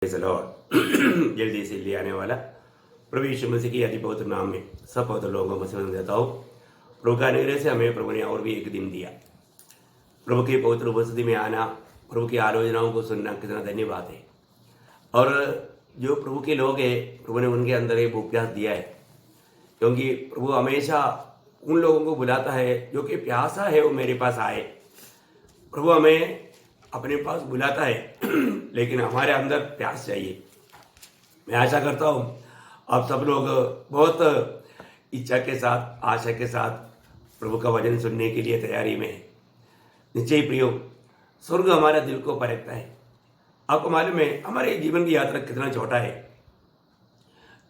Praise the Lord. जल्दी से ले आने वाला प्रभु यीशु मसीह की अति पवित्र नाम में सब पवित्र लोगों को समझ देता हूँ। प्रभु का अनुग्रह से हमें प्रभु ने और भी एक दिन दिया। प्रभु की पवित्र उपस्थिति में आना, प्रभु की आलोचनाओं को सुनना कितना धन्यवाद है। और जो प्रभु के लोग हैं, प्रभु ने उनके अंदर एक प्यास दिया है, क्योंकि प्रभु हमेशा उन लोगों को बुलाता है जो कि प्यासा है वो मेरे पास आए। प्रभु हमें अपने पास बुलाता है लेकिन हमारे अंदर प्यास चाहिए। मैं आशा करता हूँ आप सब लोग बहुत इच्छा के साथ, आशा के साथ प्रभु का वचन सुनने के लिए तैयारी में है। निश्चय प्रियो, स्वर्ग हमारा दिल को परखता है। आपको मालूम है हमारे जीवन की यात्रा कितना छोटा है।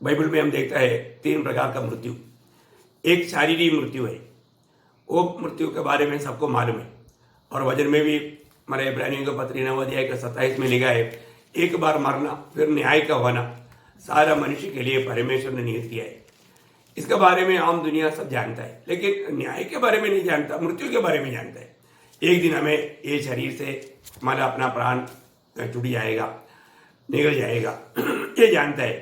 बाइबल में हम देखता है 3 प्रकार का मृत्यु। एक शारीरिक मृत्यु है, वो मृत्यु के बारे में सबको मालूम है। और वचन में भी हमारे इब्रानियों का पत्री 9 अध्याय का 27 में लिखा है, एक बार मरना फिर न्याय का होना सारा मनुष्य के लिए परमेश्वर ने नियत किया है। इसके बारे में आम दुनिया सब जानता है, लेकिन न्याय के बारे में नहीं जानता, मृत्यु के बारे में जानता है। एक दिन हमें ये शरीर से हमारा अपना प्राण छूट जाएगा, निकल जाएगा, ये जानता है।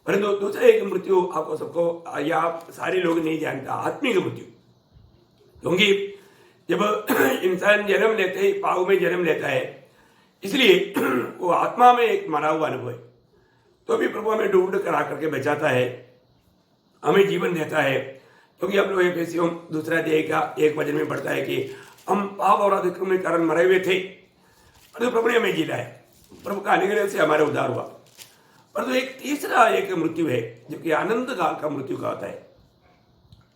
परंतु दूसरा एक मृत्यु आपको सबको या आप सारे लोग नहीं जानता, आत्मिक मृत्यु। क्योंकि जब इंसान जन्म लेते ही पाव में जन्म लेता है, इसलिए वो आत्मा में एक मरा हुआ अनुभव है। तो भी प्रभु हमें ढूंढ कर आकर के बचाता है, हमें जीवन देता है। क्योंकि हम लोग एफेसियों 2 अध्याय का 1 वचन में पढ़ता है कि हम पाप और अतिक्रम के कारण मरे हुए थे, परंतु प्रभु ने हमें जिलाया। प्रभु का अनुग्रह से हमारा उद्धार हुआ। परंतु एक तीसरा एक मृत्यु है जो कि आनंद काल का मृत्यु का होता है।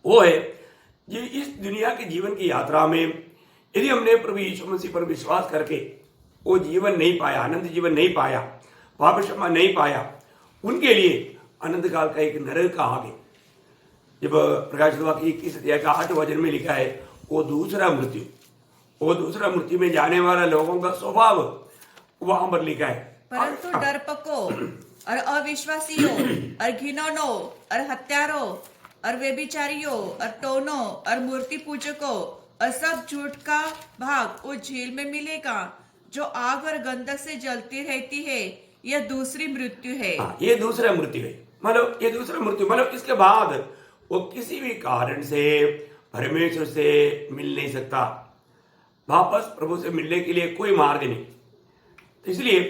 वो है ये इस दुनिया के जीवन की यात्रा में यदि हमने प्रभु यीशु मसीह पर विश्वास करके वो जीवन नहीं पाया, आनंद जीवन नहीं पाया, पाप क्षमा नहीं पाया, उनके लिए आनंद काल का एक नरक का आग है। जब प्रकाशित वाक्य 21 अध्याय का 8 वचन में लिखा है, वो दूसरा मृत्यु में जाने वाला लोगों का स्वभाव वहां पर लिखा है। परंतु डरपोकों और अविश्वासियों और घिनौनों और हत्यारों और व्यभिचारियों और टोनों और मूर्ति पूजकों और सब झूठ का भाग उस झील में मिलेगा जो आग और गंधक से जलती रहती है। यह दूसरी मृत्यु है। ये दूसरा मृत्यु है। मतलब इसके बाद वो किसी भी कारण से परमेश्वर से मिल नहीं सकता। वापस प्रभु से मिलने के लिए कोई मार्ग नहीं। इसलिए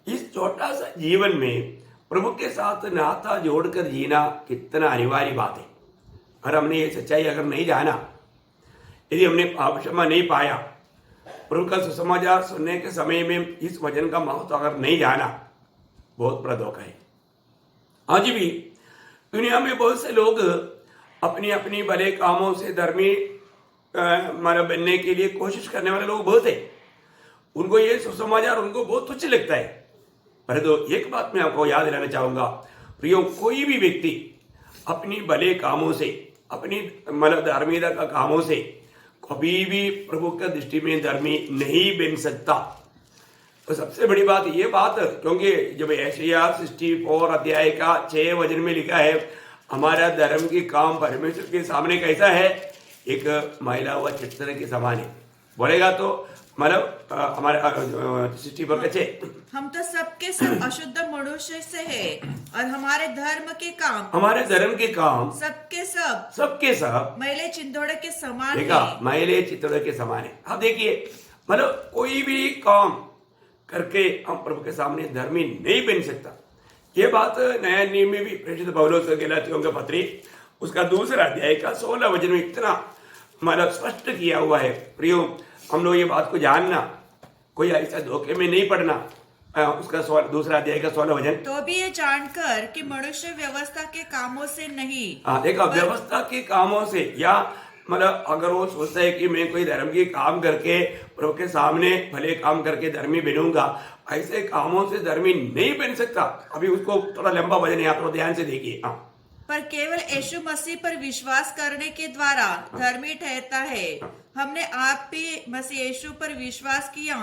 इस छोटा सा जीवन में प्रभु के साथ नाता जोड़कर जीना कितना अनिवार्य बात है। और हमने ये सच्चाई अगर नहीं जाना, यदि हमने पाप क्षमा नहीं पाया, प्रभु का सुसमाचार सुनने के समय में इस वचन का महत्व अगर नहीं जाना, बहुत बड़ा धोखा है। आज भी दुनिया में बहुत से लोग अपनी अपनी भले कामों से धर्मी बनने के लिए कोशिश करने वाले लोग बहुत है। उनको ये सुसमाचार उनको बहुत तुच्छ लगता है। परंतु एक बात मैं आपको याद दिलाना चाहूंगा प्रियो, कोई भी व्यक्ति अपनी भले कामों से, अपनी धार्मिकता का कामों से कभी भी प्रभु का दृष्टि में धर्मी नहीं बन सकता। तो सबसे बड़ी बात ये बात, क्योंकि जब यशायाह 64 अध्याय का 6 वचन में लिखा है, हमारा धर्म की काम परमेश्वर के सामने कैसा है, एक मैला हुआ चित्र के समान है। बोलेगा तो मतलब हमारे 64 का 6, हम तो सबके सब अशुद्ध मनुष्य से है और हमारे धर्म के काम सबके सब मैले चिंदोड़े के समान है। मैले चिंदोड़े के समान है। अब देखिए, मतलब कोई भी काम करके हम प्रभु के सामने धर्मी नहीं बन सकता। ये बात नया नियम में भी प्रेषित पौलुस गलातियों का पत्री उसका 2 अध्याय का 16 वचन में इतना मतलब स्पष्ट किया हुआ है। प्रियो, हम लोग ये बात को जानना, कोई ऐसा धोखे में नहीं पड़ना। उसका 2 अध्याय का 16 वचन, तो भी ये जानकर कि मनुष्य व्यवस्था के कामों से नहीं, देखा, व्यवस्था के कामों से, या मतलब अगर वो सोचता है कि मैं कोई धर्म के काम करके प्रभु के सामने भले काम करके धर्मी बनूंगा, ऐसे कामों से धर्मी नहीं बन सकता। अभी उसको थोड़ा लंबा वचन है, आप तो ध्यान से देखिए। पर केवल यीशु मसीह पर विश्वास करने के द्वारा धर्मी ठहरता है। हमने आप भी मसीह यीशु पर विश्वास किया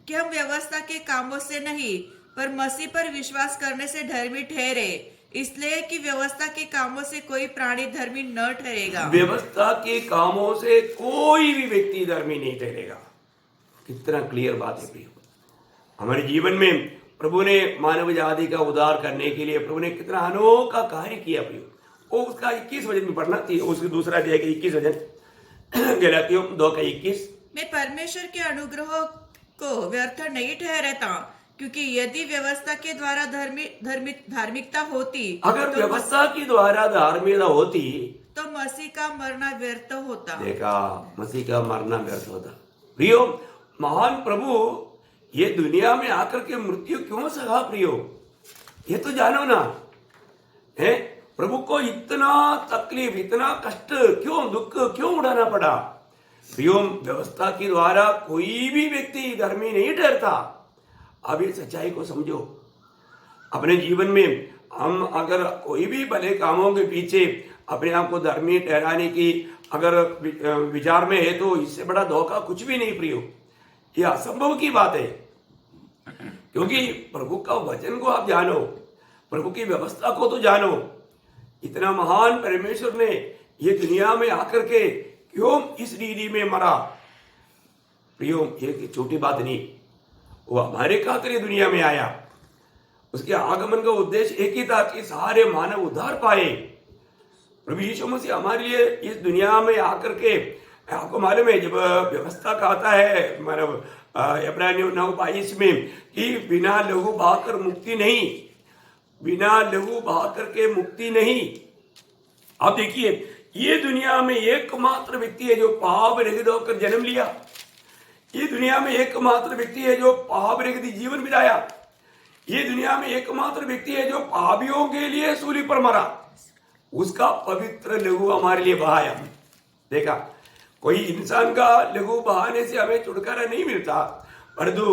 कि हम व्यवस्था के कामों से नहीं पर मसीह पर विश्वास करने से धर्मी ठहरे, इसलिए कि व्यवस्था के कामों से कोई प्राणी धर्मी न ठहरेगा। व्यवस्था के कामों से कोई भी व्यक्ति धर्मी नहीं ठहरेगा। कितना क्लियर बात है प्रियो। हमारे जीवन में प्रभु ने मानव जाति का उद्धार करने के लिए प्रभु ने कितना अनोखा कार्य किया प्रियो। वो उसका 21 वचन में पढ़ना थी, उसके दूसरा अध्याय का 21 वचन, गलातियों 2:21। मैं परमेश्वर के अनुग्रह को व्यर्थ नहीं ठहराता, क्योंकि यदि व्यवस्था के द्वारा धार्मिकता होती, अगर व्यवस्था के द्वारा धार्मिकता होती तो मसीह का मरना व्यर्थ होता। देखा, मसीह का मरना व्यर्थ होता। प्रियो, महान प्रभु ये दुनिया में आकर के मृत्यु क्यों सहा प्रियो, ये तो जानो ना है। प्रभु को इतना तकलीफ, इतना कष्ट क्यों, दुख क्यों उड़ाना पड़ा प्रियो। व्यवस्था के द्वारा कोई भी व्यक्ति धर्मी नहीं ठहरता। अब ये सच्चाई को समझो अपने जीवन में। हम अगर कोई भी भले कामों के पीछे अपने आप को धर्मी ठहराने की अगर विचार में है तो इससे बड़ा धोखा कुछ भी नहीं प्रियो। ये असंभव की बात है, क्योंकि प्रभु का वचन को आप जानो, प्रभु की व्यवस्था को तो जानो। इतना महान परमेश्वर ने ये दुनिया में आकर के क्यों इस रीति में मरा प्रियो, ये छोटी बात नहीं। वो हमारे खातिर ये दुनिया में आया। उसके आगमन का उद्देश्य एक ही था कि सारे मानव उद्धार पाए। प्रभु यीशु मसीह हमारे लिए इस दुनिया में आकर के, आपको मालूम है जब व्यवस्था का आता है मानव इब्रानियों 9:22 में कि बिना लहू बहाकर मुक्ति नहीं, बिना लहू बहाकर के मुक्ति नहीं। आप देखिए, ये दुनिया में एकमात्र व्यक्ति है जो पाप रहित होकर जन्म लिया। ये दुनिया में एकमात्र व्यक्ति है जो पाप रहित जीवन बिताया। ये दुनिया में एकमात्र व्यक्ति है जो पापियों के लिए सूली पर मरा। उसका पवित्र लहू हमारे लिए बहाया। देखा, कोई इंसान का लहू बहाने से हमें छुटकारा नहीं मिलता, परंतु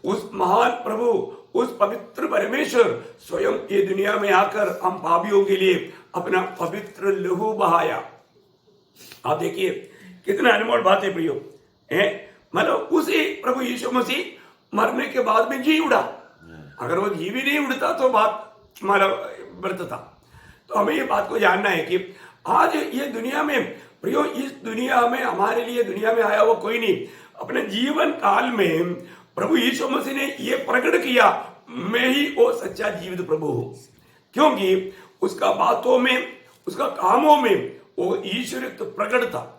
उस महान प्रभु, उस पवित्र परमेश्वर स्वयं ये दुनिया में आकर हम पापियों के लिए अपना पवित्र लहू बहाया। आप देखिए कितना अनमोल बात है प्रियो, है मतलब उसी प्रभु यीशु मसीह मरने के बाद में जी उड़ा। अगर वो जी भी नहीं उड़ता तो बात मतलब व्यर्थ था। तो हमें ये बात को जानना है कि आज ये दुनिया में प्रियो, इस दुनिया में हमारे लिए दुनिया में आया वो कोई नहीं। अपने जीवन काल में प्रभु यीशु मसीह ने ये प्रकट किया, मैं ही वो सच्चा जीवित प्रभु हूं, क्योंकि उसका बातों में, उसका कामों में वो ईश्वरित्व प्रकट था।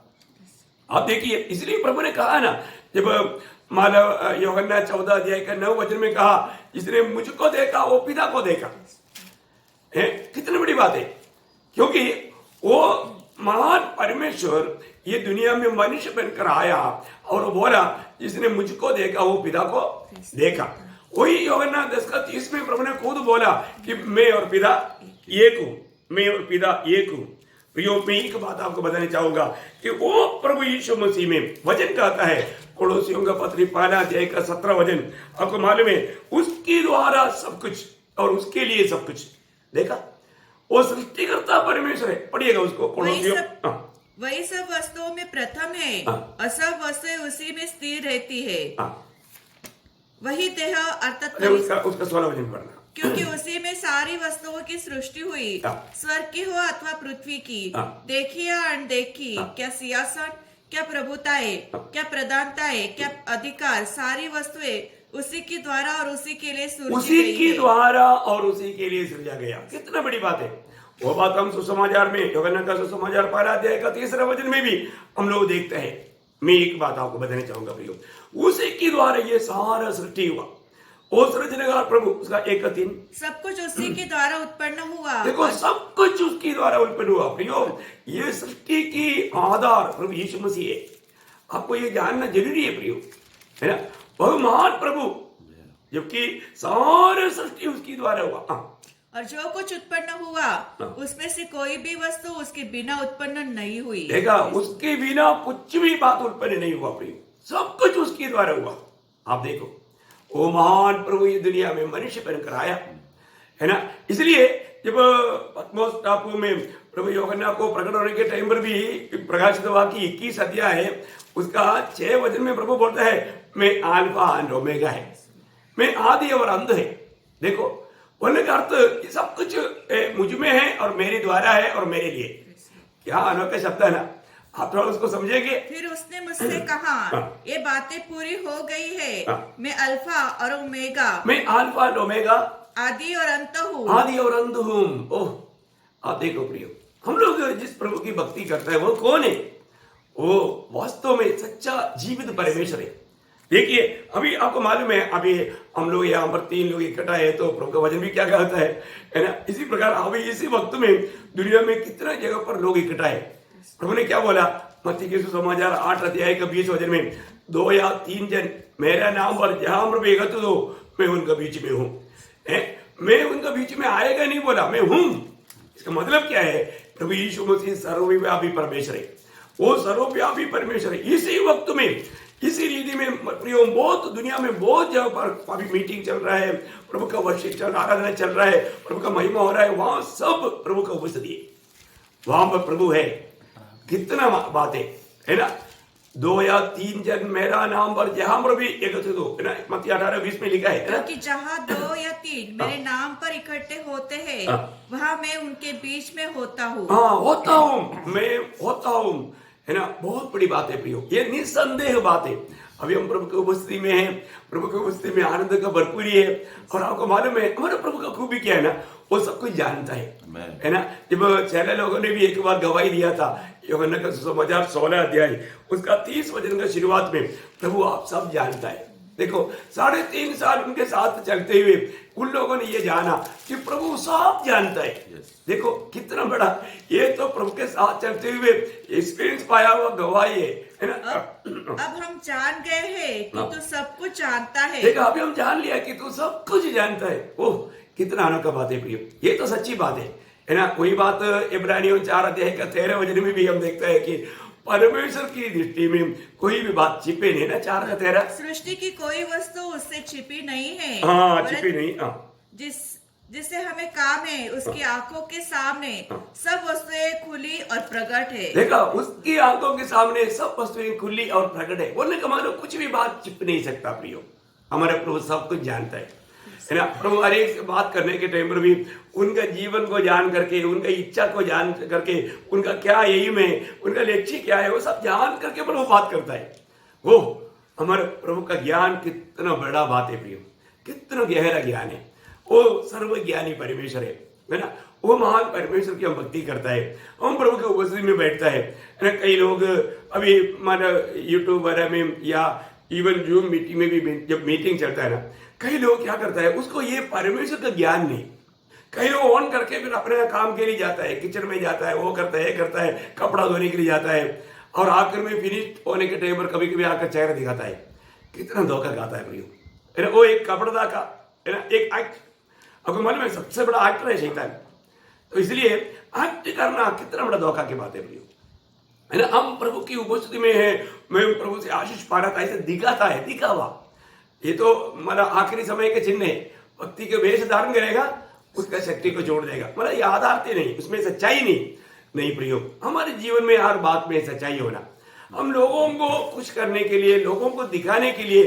आप देखिए, इसलिए प्रभु ने कहा ना, जब मानव यूहन्ना 14:9 में कहा, जिसने मुझको देखा वो पिता को देखा। है कितनी बड़ी बात है, क्योंकि वो महान परमेश्वर ये दुनिया में मनुष्य बनकर आया और वो बोला, जिसने मुझको देखा वो पिता को देखा। वही यूहन्ना 10:30 में प्रभु ने खुद बोला कि मैं और पिता एक हूं, मैं और पिता एक हूं। प्रियो, मैं एक बात आपको बताना चाहूंगा कि वो प्रभु यीशु मसीह में वचन कहता है, कोलोसियों का पत्री 5:17 वचन, आपको मालूम है उसके द्वारा सब कुछ और उसके लिए सब कुछ। देखा, वो सृष्टिकर्ता परमेश्वर है। पढ़िएगा उसको, कोलोसियों। वही सब वस्तुओं में प्रथम है, असब वस्तुएं उसी में स्थिर रहती है। वही देह अर्थात उसका 16 वचन पढ़ना, क्योंकि उसी में सारी वस्तुओं की सृष्टि हुई, स्वर्ग की हो अथवा पृथ्वी की, देखी या अनदेखी, क्या सिंहासन, क्या प्रभुताएं, क्या प्रधानताएं, क्या अधिकार, सारी वस्तुएं उसी के द्वारा और उसी के लिए उसी के द्वारा और उसी के लिए सृजा गया। कितना बड़ी बात है। वो बात हम सुसमाचार में, यूहन्ना का सुसमाचार 5:3 वचन में भी हम लोग देखते हैं। मैं एक बात आपको बताना चाहूंगा प्रियो, उसी के द्वारा ये सारा सृष्टि हुआ। वो सृजनहार प्रभु, उसका 1:3, सब कुछ उसी के द्वारा उत्पन्न हुआ। देखो, सब कुछ उसके द्वारा उत्पन्न हुआ प्रियो। ये सृष्टि की आधार प्रभु यीशु मसीह है। आपको ये जानना जरूरी है प्रियो, है ना। वह महान प्रभु, जबकि सारे सृष्टि उसके द्वारा हुआ। और जो कुछ उत्पन्न हुआ उसमें से कोई भी वस्तु उसके बिना उत्पन्न नहीं हुई। देखा, उसके बिना कुछ भी बात उत्पन्न नहीं हुआ प्रियो, सब कुछ उसके द्वारा हुआ। आप देखो, वो महान प्रभु ये दुनिया में मनुष्य बनकर आया, है ना। इसलिए जब पत्मोस टापू में प्रभु यूहन्ना को प्रकट होने के टाइम पर भी प्रकाशित वाक्य 21 अध्याय है, उसका 6 वचन में प्रभु बोलता है, मैं अल्फा और ओमेगा है, मैं आदि और अंत है। देखो, बोलने का अर्थ सब कुछ मुझ में है और मेरे द्वारा है और मेरे लिए। क्या अनोखा शब्द है ना। आप थोड़ा उसको समझेंगे। फिर उसने मुझसे कहा, हाँ। ये बातें पूरी हो गई है। हाँ। मैं अल्फा और ओमेगा, मैं अल्फा और ओमेगा, आदि और अंत हूँ। आदि और अंत हूँ। ओह, आप देखो प्रियो, हम लोग जिस प्रभु की भक्ति करते हैं वो कौन है? वो वास्तव में सच्चा जीवित परमेश्वर है। देखिए, अभी आपको मालूम है, अभी हम लोग यहाँ पर 3 लोग इकट्ठा है तो प्रभु का वचन भी क्या कहता है ना? इसी प्रकार अभी इसी वक्त में दुनिया में कितना जगह पर लोग इकट्ठा है। प्रभु ने क्या बोला? मत्ती के सुसमाचार 8 अध्याय का 20 वचन में, 2 या 3 जन मेरा नाम पर जहां पर भी एकत्र हो, मैं उनका बीच में हूं। मैं उनका बीच में आएगा नहीं बोला, मैं हूं। इसका मतलब क्या है? प्रभु यीशु मसीह सर्वव्यापी परमेश्वर है। वो सर्वव्यापी परमेश्वर है। इसी वक्त में, इसी रीति में प्रियो, बहुत दुनिया में बहुत जगह पर अभी मीटिंग चल रहा है, प्रभु का वर्शिप चल, आराधना चल रहा है, प्रभु का महिमा हो रहा है, वहां सब प्रभु का उपस्थिति है, वहां पर प्रभु है। कितना बातें है ना? 2 या 3 जन मेरा नाम पर जहां पर भी एकत्रित हो, है ना? मत्ती 18:20 में लिखा है ना? क्योंकि जहाँ 2 या 3 मेरे नाम पर इकट्ठे होते हैं, वहां मैं उनके बीच में होता हूँ। हाँ, होता हूँ, मैं होता हूँ, है ना? बहुत बड़ी बात है प्रियो, ये निस्संदेह बात है। अभी हम प्रभु की उपस्थिति में हैं, प्रभु की उपस्थिति में आनंद का भरपूरी है। और आपको मालूम है, हमारे प्रभु का खूबी क्या है ना? वो सब कुछ जानता है ना? जब चेले लोगों ने भी एक बार गवाही दिया था, यूहन्ना का सुसमाचार 16 अध्याय उसका 30 वचन का शुरुआत में, प्रभु आप सब जानता है। देखो, 3.5 साल उनके साथ चलते हुए उन लोगों ने ये जाना कि प्रभु सब जानता है। देखो कितना बड़ा, ये तो प्रभु के साथ चलते हुए एक्सपीरियंस पाया हुआ गवाही है ना? अब हम जान गए हैं कि तू सब कुछ जानता है। देखो, अभी हम जान लिया कि तू सब कुछ जानता है। ओह, कितना अनोखा बात है प्रियो, ये तो सच्ची बात है ना? कोई बात इब्रानियों 4 अध्याय का 13 वचन में भी हम देखते हैं कि परमेश्वर की दृष्टि में कोई भी बात छिपे नहीं ना। 4 का 13, सृष्टि की कोई वस्तु उससे छिपी नहीं है। हाँ, छिपी नहीं। जिससे हमें काम है, उसकी आंखों के सामने सब वस्तुएं खुली और प्रकट है। देखा, उसकी आंखों के सामने सब वस्तुएं खुली और प्रकट है। बोलने का मतलब कुछ भी बात छिप नहीं सकता प्रियो। हमारे प्रभु सब कुछ जानता है ना? प्रभु हर एक से बात करने के टाइम पर भी उनका जीवन को जान करके, उनका इच्छा को जान करके, उनका क्या एम है, उनका लक्ष्य क्या है, वो सब जान करके प्रभु बात करता है। वो हमारे प्रभु का ज्ञान कितना बड़ा बात है प्रियो, कितना गहरा ज्ञान है। वो सर्वज्ञानी परमेश्वर है ना? वो महान परमेश्वर की हम भक्ति करता है, हम प्रभु के उपस्थिति में बैठता है ना? कई लोग अभी माना यूट्यूब वगैरह में या इवन जूम मीटिंग में भी जब मीटिंग चलता है ना, कई लोग क्या करता है, उसको ये परमेश्वर का ज्ञान नहीं, कई लोग ऑन करके फिर अपने काम के लिए जाता है, किचन में जाता है, वो करता है, ये करता है, कपड़ा धोने के लिए जाता है, और आखिर में फिनिश होने के टाइम पर कभी कभी आकर चेहरा दिखाता है। कितना धोखा खाता है प्रियो, वो एक कपड़ा का है ना, एक एक्ट। आपको मालूम है सबसे बड़ा एक्टर है शैतान, तो इसलिए एक्ट करना कितना बड़ा धोखा की बात है प्रियो, है ना? हम प्रभु की उपस्थिति में है, मैं प्रभु से आशीष पा रहा था, ऐसे दिखाता है, दिखावा। ये तो मतलब आखिरी समय के चिन्ह है। भक्ति के वेश धारण करेगा, उसका शक्ति को जोड़ देगा, मतलब ये आधारते नहीं, उसमें सच्चाई नहीं प्रियो। हमारे जीवन में हर बात में सच्चाई होना, हम लोगों को खुश करने के लिए, लोगों को दिखाने के लिए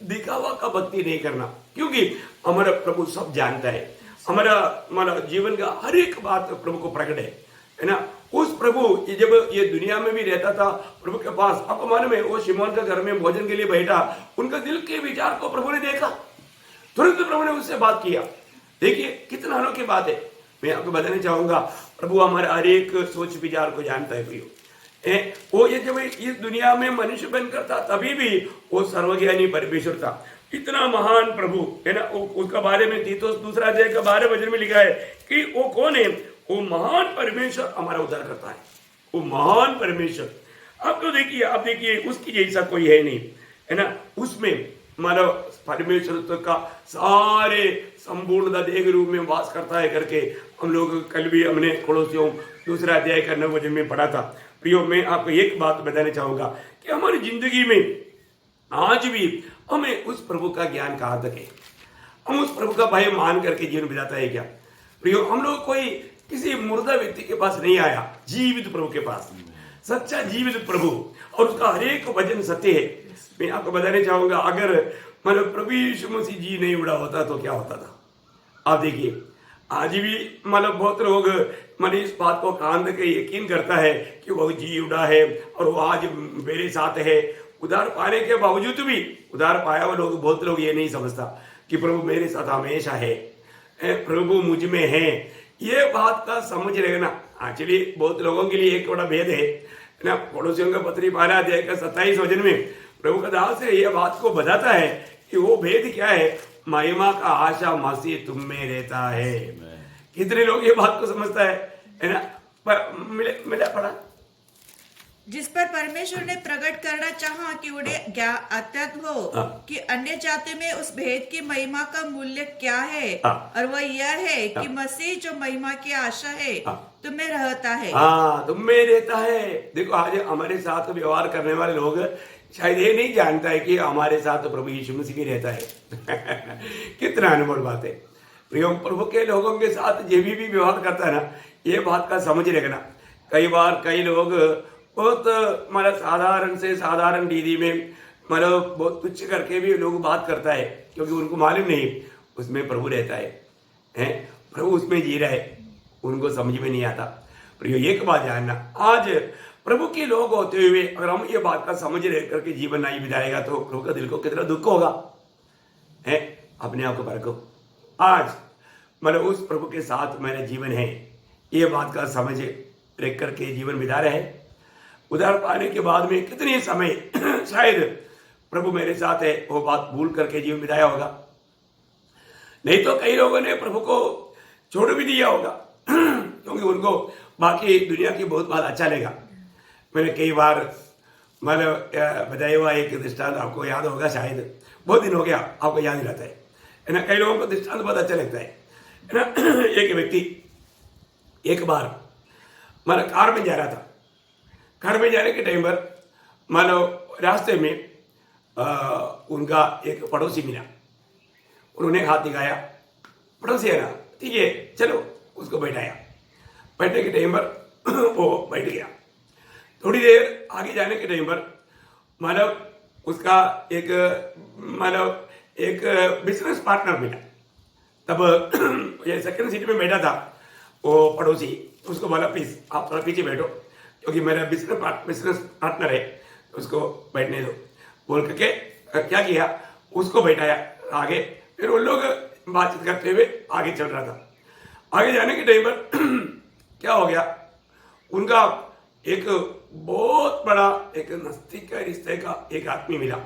दिखावा का भक्ति नहीं करना, क्योंकि हमारा प्रभु सब जानता है। हमारा जीवन का हर एक बात प्रभु को प्रकट है ना? उस प्रभु जब ये दुनिया में भी रहता था प्रभु के पास, आपको मालूम है वो शिमोन का घर में भोजन के लिए बैठा, उनका दिल के विचार को प्रभु ने देखा, तुरंत प्रभु ने उससे बात किया। देखिए कितना अनोखी बात है। मैं आपको बताना चाहूंगा, प्रभु हमारे हर एक सोच विचार को जानता है प्रियो। वो ये जब इस दुनिया में मनुष्य बनकर था तभी भी वो सर्वज्ञानी परमेश्वर था, इतना महान प्रभु है ना? उसका बारे में तीतुस 2 अध्याय का 12 वचन में लिखा है कि वो कौन है? वो महान परमेश्वर हमारा उद्धार करता है, वो महान परमेश्वर। अब तो देखिए, आप देखिए उसकी जैसा कोई है नहीं, है ना? उसमें मानव परमेश्वर का सारे संपूर्णता देह रूप में वास करता है करके हम लोग कल भी हमने कोलोसियों 2 अध्याय का 9 वचन में पढ़ा था। प्रियो, मैं आपको एक बात बताना चाहूंगा कि हमारी जिंदगी में आज भी हमें उस प्रभु का ज्ञान कहाँ तक है? हम उस प्रभु का भय मान करके जीवन बिताता है क्या प्रियो? हम लोग कोई किसी मुर्दा व्यक्ति के पास नहीं आया, जीवित प्रभु के पास, सच्चा जीवित प्रभु, और उसका हर एक वचन सत्य है। मैं आपको बताना चाहूंगा, अगर मतलब प्रभु यीशु मसीह जी नहीं उड़ा होता तो क्या होता था? आप देखिए, आज भी मतलब बहुत लोग मतलब इस बात को कान के यकीन करता है कि वो जी उड़ा है और वो आज मेरे साथ है। उधार पाने के बावजूद भी उधार पाया हुआ लोग बहुत लोग ये नहीं समझता कि प्रभु मेरे साथ हमेशा है, प्रभु मुझ में है। ये बात का समझ लेना एक्चुअली बहुत लोगों के लिए एक बड़ा भेद है ना। पड़ोसियों का पत्री 12 अध्याय का 27 वचन में प्रभु का दास है ये बात को बताता है कि वो भेद क्या है, महिमा का आशा मसीह तुम में रहता है। कितने लोग ये बात को समझता है ना। मिला पड़ा जिस पर परमेश्वर ने प्रकट करना चाहा कि उन्हें अत्यंत हो कि अन्य जाति में उस भेद की महिमा का मूल्य क्या है, और वह यह है कि मसीह जो महिमा की आशा है तुम में रहता है। हाँ, तुम में रहता है। देखो आज हमारे साथ व्यवहार करने वाले लोग शायद ये नहीं जानता है कि हमारे साथ प्रभु यीशु मसीह भी रहता है। कितना अनमोल बात है। प्रभु के लोगों के साथ जो भी व्यवहार करता है ना, ये बात का समझ रखना। कई बार कई लोग बहुत मतलब साधारण से साधारण दीदी में मतलब बहुत तुच्छ करके भी लोग बात करता है, क्योंकि उनको मालूम नहीं उसमें प्रभु रहता है, प्रभु उसमें जी रहा है, उनको समझ में नहीं आता। पर एक बात जानना, आज प्रभु के लोग होते हुए अगर हम ये बात का समझ रह करके जीवन नहीं बिताएगा तो प्रभु का दिल को कितना दुख होगा। है अपने आप को परखो। आज मतलब उस प्रभु के साथ मेरा जीवन है, ये बात का समझ रख करके जीवन बिता रहे हैं। उधार पाने के बाद में कितने समय शायद प्रभु मेरे साथ है वो बात भूल करके जीवन बिताया होगा। नहीं तो कई लोगों ने प्रभु को छोड़ भी दिया होगा क्योंकि उनको बाकी दुनिया की बहुत बात अच्छा लगा। मैंने कई बार मतलब बताया हुआ एक दृष्टांत आपको याद होगा, शायद बहुत दिन हो गया, आपको याद नहीं रहता है ना। कई लोगों को दृष्टांत बहुत अच्छा लगता है ना। एक व्यक्ति एक बार मतलब कार में जा रहा था। कार में जाने के टाइम पर मानो रास्ते में उनका एक पड़ोसी मिला। उन्होंने हाथ दिखाया, पड़ोसी है ना, ठीक है चलो, उसको बैठाया। बैठने के टाइम पर वो बैठ गया। थोड़ी देर आगे जाने के टाइम पर मतलब उसका एक मतलब एक बिजनेस पार्टनर मिला। तब ये सेकंड सीट में बैठा था वो पड़ोसी। उसको बोला प्लीज आप थोड़ा पीछे बैठो क्योंकि मेरा बिजनेस पार्टनर है, उसको बैठने दो बोल करके क्या किया, उसको बैठाया आगे। फिर वो लोग बातचीत करते हुए आगे चल रहा था। आगे जाने के टाइम पर क्या हो गया, उनका एक बहुत बड़ा एक नजदीक का रिश्ते का एक आदमी मिला।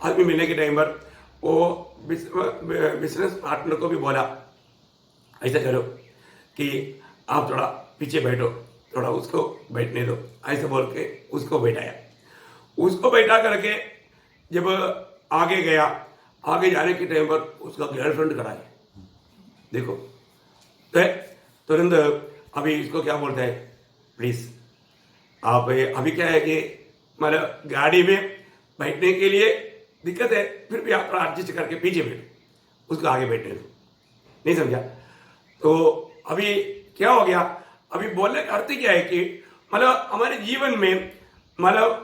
आदमी मिलने के टाइम पर वो बिजनेस पार्टनर को भी बोला ऐसा करो कि आप थोड़ा पीछे बैठो, थोड़ा उसको बैठने दो, ऐसे बोल के उसको बैठाया। उसको बैठा करके जब आगे गया, आगे जाने के टाइम पर उसका गर्लफ्रेंड खड़ा है। देखो तो तुरंत अभी इसको क्या बोलते हैं, प्लीज आप अभी क्या है कि मतलब गाड़ी में बैठने के लिए दिक्कत है, फिर भी आप एडजस्ट करके पीछे बैठो, उसको आगे बैठने दो। नहीं समझा? तो अभी क्या हो गया, अभी बोलने का अर्थ क्या है कि मतलब हमारे जीवन में मतलब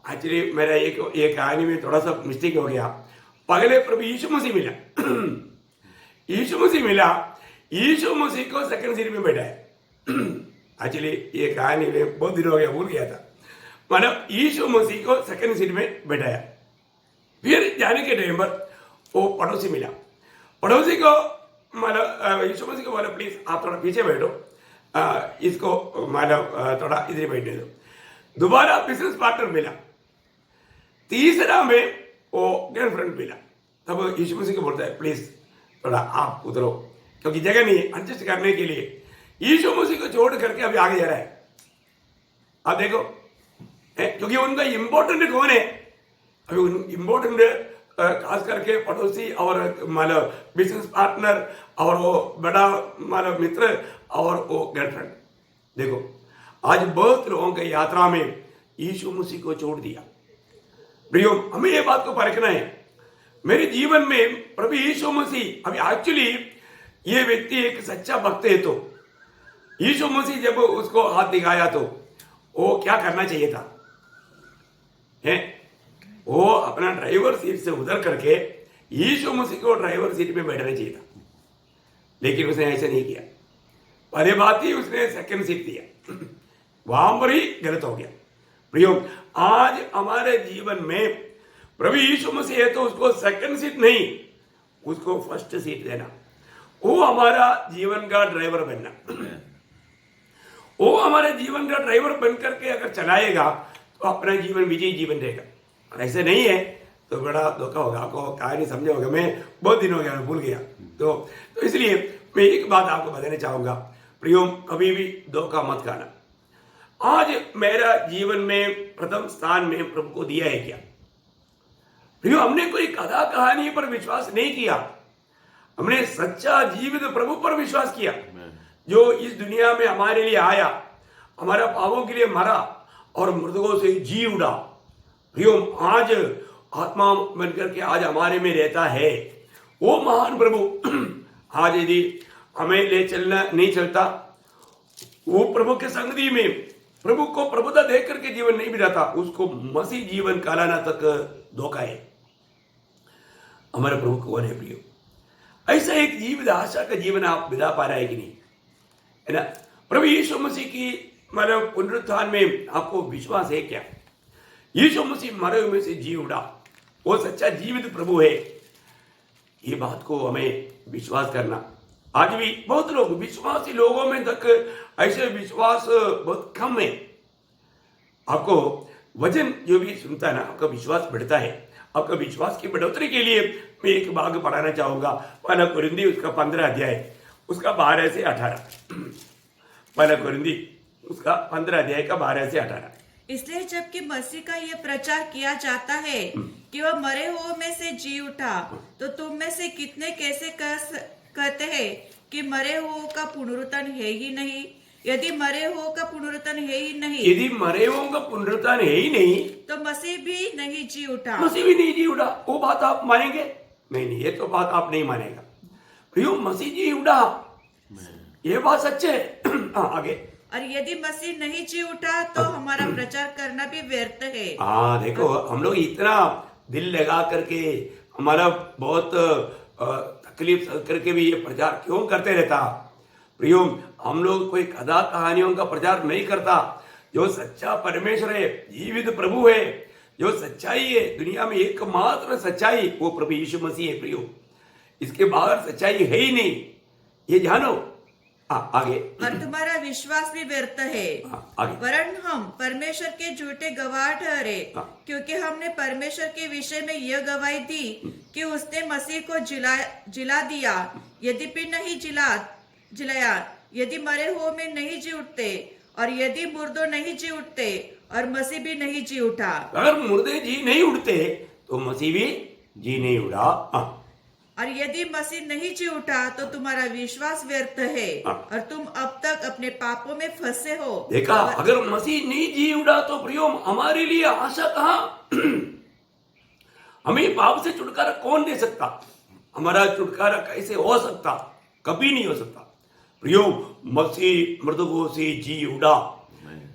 एक्चुअली मेरा एक कहानी में थोड़ा सा मिस्टेक हो गया। पहले प्रभु यीशु मसीह मिला यीशु मसीह मिला, यीशु मसीह को सेकंड सीट में बैठाया। एक्चुअली ये कहानी में बहुत दिन हो गया, भूल गया था। मतलब यीशु मसीह को सेकंड सीट में बैठाया। फिर जाने के टाइम पर वो पड़ोसी मिला। पड़ोसी को मतलब यीशु मसीह को बोला प्लीज आप थोड़ा पीछे बैठो, इसको मतलब थोड़ा इधर बैठने दो। दोबारा बिजनेस पार्टनर मिला। तीसरा में वो गर्लफ्रेंड मिला। तब यीशु मसीह को बोलता है प्लीज थोड़ा आप उतरो, क्योंकि जगह नहीं एडजस्ट करने के लिए। यीशु मसीह को छोड़ करके अभी आगे जा रहा है। आप देखो क्योंकि उनका इम्पोर्टेंट कौन है, अभी इम्पोर्टेंट खास करके पड़ोसी और मतलब बिजनेस पार्टनर और वो बड़ा मतलब मित्र और वो गर्लफ्रेंड। देखो आज बहुत लोगों के यात्रा में यीशु मसीह को छोड़ दिया। प्रियो हमें ये बात को परखना है, मेरे जीवन में प्रभु यीशु मसीह अभी एक्चुअली ये व्यक्ति एक सच्चा भक्त है, तो यीशु मसीह जब उसको हाथ दिखाया तो वो क्या करना चाहिए था, है वो अपना ड्राइवर सीट से उतर करके यीशु मसीह को ड्राइवर सीट में बैठना चाहिए था। लेकिन उसने ऐसे नहीं किया। पहले बात ही उसने सेकंड सीट दिया, वहां पर ही गलत हो गया। प्रियो, आज हमारे जीवन में प्रभु यीशु मसीह है तो उसको सेकंड सीट नहीं, उसको फर्स्ट सीट देना, वो हमारा जीवन का ड्राइवर बनना। वो हमारे जीवन का ड्राइवर बन करके अगर चलाएगा तो अपना जीवन विजयी जीवन रहेगा। ऐसे नहीं है तो बड़ा धोखा होगा, आपको कहानी समझा होगा। मैं बहुत दिन हो गया, भूल गया। तो इसलिए मैं एक बात आपको बताना चाहूंगा, प्रियो, कभी भी धोखा मत खाना। आज मेरा जीवन में प्रथम स्थान में प्रभु को दिया है क्या? प्रियो, हमने कोई कथा कहानी पर विश्वास नहीं किया, हमने सच्चा जीवित प्रभु पर विश्वास किया, जो इस दुनिया में हमारे लिए आया, हमारा पापों के लिए मरा और मृतकों से जी उड़ा। प्रियो, आज आत्मा बनकर के आज हमारे में रहता है। वो महान प्रभु आज यदि हमें ले चलना नहीं चलता, वो प्रभु के संगति में प्रभु को प्रभुता देख करके जीवन नहीं बिताता, उसको मसीह जीवन कहलाना तक धोखा है। हमारे प्रभु कौन है प्रियो? ऐसा एक जीवित आशा का जीवन आप बिता पा रहे हैं कि नहीं, है ना? प्रभु यीशु मसीह की मतलब पुनरुत्थान में आपको विश्वास है क्या? यीशु मसीह मरे हुए से जी उड़ा, वो सच्चा जीवित प्रभु है। ये बात को हमें विश्वास करना। आज भी बहुत लोग, विश्वासी लोगों में तक ऐसे विश्वास बहुत कम है। आपको वचन जो भी सुनता है ना, आपका विश्वास बढ़ता है। आपका विश्वास की बढ़ोतरी के लिए मैं एक भाग पढ़ाना चाहूंगा, पहला कुरिन्दी उसका 15 अध्याय उसका 12 से 18। पहला कुरिन्दी उसका 15 अध्याय का 12 से 18। इसलिए जबकि मसीह का यह प्रचार किया जाता है कि वह मरे हुए में से जी उठा, तो तुम में से कितने कैसे कहते हैं कि मरे हुओं का पुनरुत्थान है ही नहीं? यदि मरे हुओं का पुनरुत्थान है ही नहीं, यदि मरे हुओं का पुनरुत्थान है ही नहीं, तो मसीह भी नहीं जी उठा। मसीह भी नहीं जी उठा। वो बात आप मानेंगे? नहीं, ये तो बात आप नहीं मानेगा। प्रियो, मसीह जी उठा, ये बात सच है। आगे, और यदि मसीह नहीं जी उठा तो हमारा प्रचार करना भी व्यर्थ है। हाँ, देखो, हम लोग इतना दिल लगा करके, हमारा बहुत तकलीफ करके भी ये प्रचार क्यों करते रहता? प्रियो, हम लोग कोई कथा कहानियों का प्रचार नहीं करता। जो सच्चा परमेश्वर है, जीवित प्रभु है, जो सच्चाई है, दुनिया में एकमात्र सच्चाई, वो प्रभु यीशु मसीह है। प्रियो, इसके बाहर सच्चाई है ही नहीं, ये जानो। आगे, और तुम्हारा विश्वास भी व्यर्थ है, वरन हम परमेश्वर के झूठे गवाह ठहरे, क्योंकि हमने परमेश्वर के विषय में यह गवाही दी कि उसने मसीह को जिला दिया, यद्यपि नहीं जिलाया। यदि मरे हुए में नहीं जी उठते, और यदि मुर्दों नहीं जी उठते, और मसीह भी नहीं जी उठा। अगर मुर्दे जी नहीं उठते तो मसीह भी जी नहीं उठा। और यदि मसीह नहीं जी उठा तो तुम्हारा विश्वास व्यर्थ है, और तुम अब तक अपने पापों में फंसे हो। देखा, अगर मसीह नहीं जी उठा तो प्रियो, हमारे लिए आशा कहां? हमें पाप से छुटकारा कौन दे सकता? हमारा छुटकारा कैसे हो सकता? कभी नहीं हो सकता। प्रियो, मसीह मृतकों से जी उठा।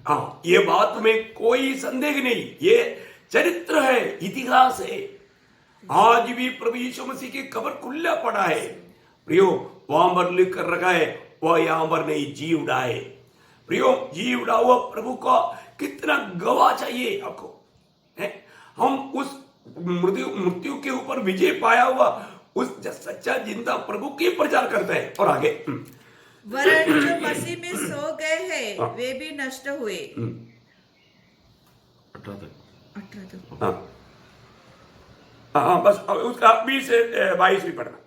हाँ, ये बात में कोई संदेह नहीं, ये चरित्र है, इतिहास है। आज भी प्रभु यीशु मसीह की कब्र खुला पड़ा है। प्रियो, वहां पर लिख कर रखा है, वह यहां पर नहीं, जी उड़ा है। प्रियो, जी उड़ा हुआ प्रभु का कितना गवाह चाहिए आपको, है? हम उस मृत्यु के ऊपर विजय पाया हुआ उस सच्चा जिंदा प्रभु की प्रचार करते हैं। और आगे, वरन जो मसीह में सो गए हैं वे भी नष्ट हुए। 18 हाँ, बस उसका 20 से 22 भी पढ़ना।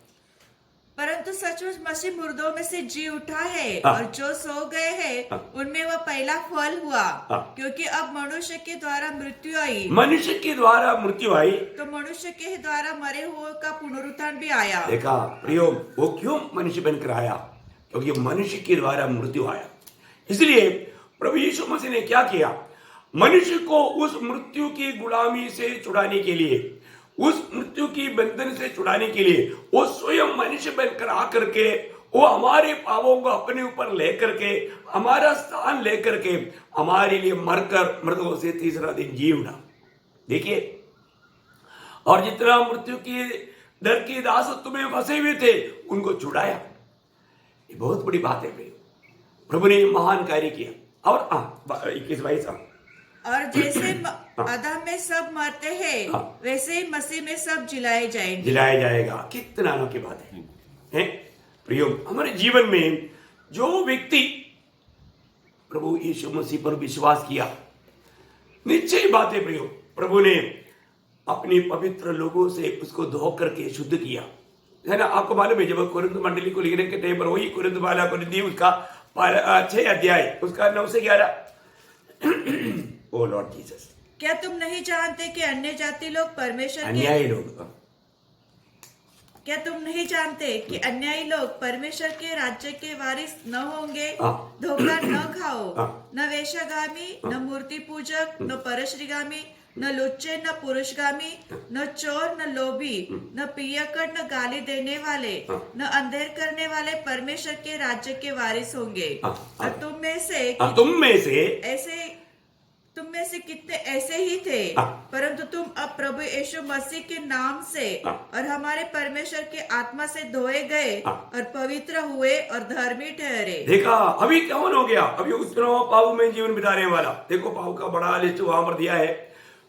परंतु सचमुच मसीह मुर्दों में से जी उठा है, और जो सो गए हैं उनमें वह पहला फल हुआ। क्योंकि अब मनुष्य के द्वारा मृत्यु आई, मनुष्य के द्वारा मृत्यु आई, तो मनुष्य के द्वारा मरे हुए का पुनरुत्थान भी आया। देखा प्रियो, वो क्यों मनुष्य बनकर आया? क्योंकि मनुष्य के द्वारा मृत्यु आया। इसलिए प्रभु यीशु मसीह ने क्या किया? मनुष्य को उस मृत्यु की गुलामी से छुड़ाने के लिए, उस मृत्यु की बंधन से छुड़ाने के लिए वो स्वयं मनुष्य बनकर आकर के, वो हमारे पापों को अपने ऊपर लेकर के, हमारा स्थान लेकर के, हमारे लिए मरकर मृतकों से तीसरा दिन जी उठा। देखिए, और जितना मृत्यु की डर की दासत्व में फंसे हुए थे उनको छुड़ाया। बहुत बड़ी बात है प्रियो, प्रभु ने महान कार्य किया। और 21-22 और जैसे आदम में सब मरते हैं, हाँ। वैसे ही मसीह में सब जिलाए जाएंगे। जिलाया जाएगा। कितना अनोखी बात है प्रियो। हमारे जीवन में जो व्यक्ति प्रभु यीशु मसीह पर विश्वास किया, निश्चय बात है प्रियो, प्रभु ने अपनी पवित्र लोगों से उसको धो करके शुद्ध किया, है ना। आपको मालूम है जब कोरिन्थ मंडली को लिखने के टाइम पर वही कोरिन्थ वाला कोरिन्थी उसका 6 अध्याय उसका 9 से 11 ओ लॉर्ड जीसस, क्या तुम नहीं जानते कि अन्य जाति लोग परमेश्वर के अन्यायी लोग, क्या तुम नहीं जानते कि अन्यायी लोग परमेश्वर के राज्य के वारिस न होंगे? हाँ। धोखा न खाओ, हाँ। न वेश्यागामी, न मूर्ति पूजक, न परश्रीगामी, न लुच्चे, न पुरुषगामी, न चोर, न लोभी, न पियक्कड़, न गाली देने वाले, न अंधेर करने वाले परमेश्वर के राज्य के वारिस होंगे। और तुम में से कितने ऐसे ही थे, परंतु तुम अब प्रभु यीशु मसीह के नाम से और हमारे परमेश्वर के आत्मा से धोए गए और पवित्र हुए और धर्मी ठहरे। देखा अभी कौन हो गया? अभी उस दिनों पाऊ में जीवन बिताने वाला, देखो पाऊ का बड़ा लिस्ट वहां पर दिया है।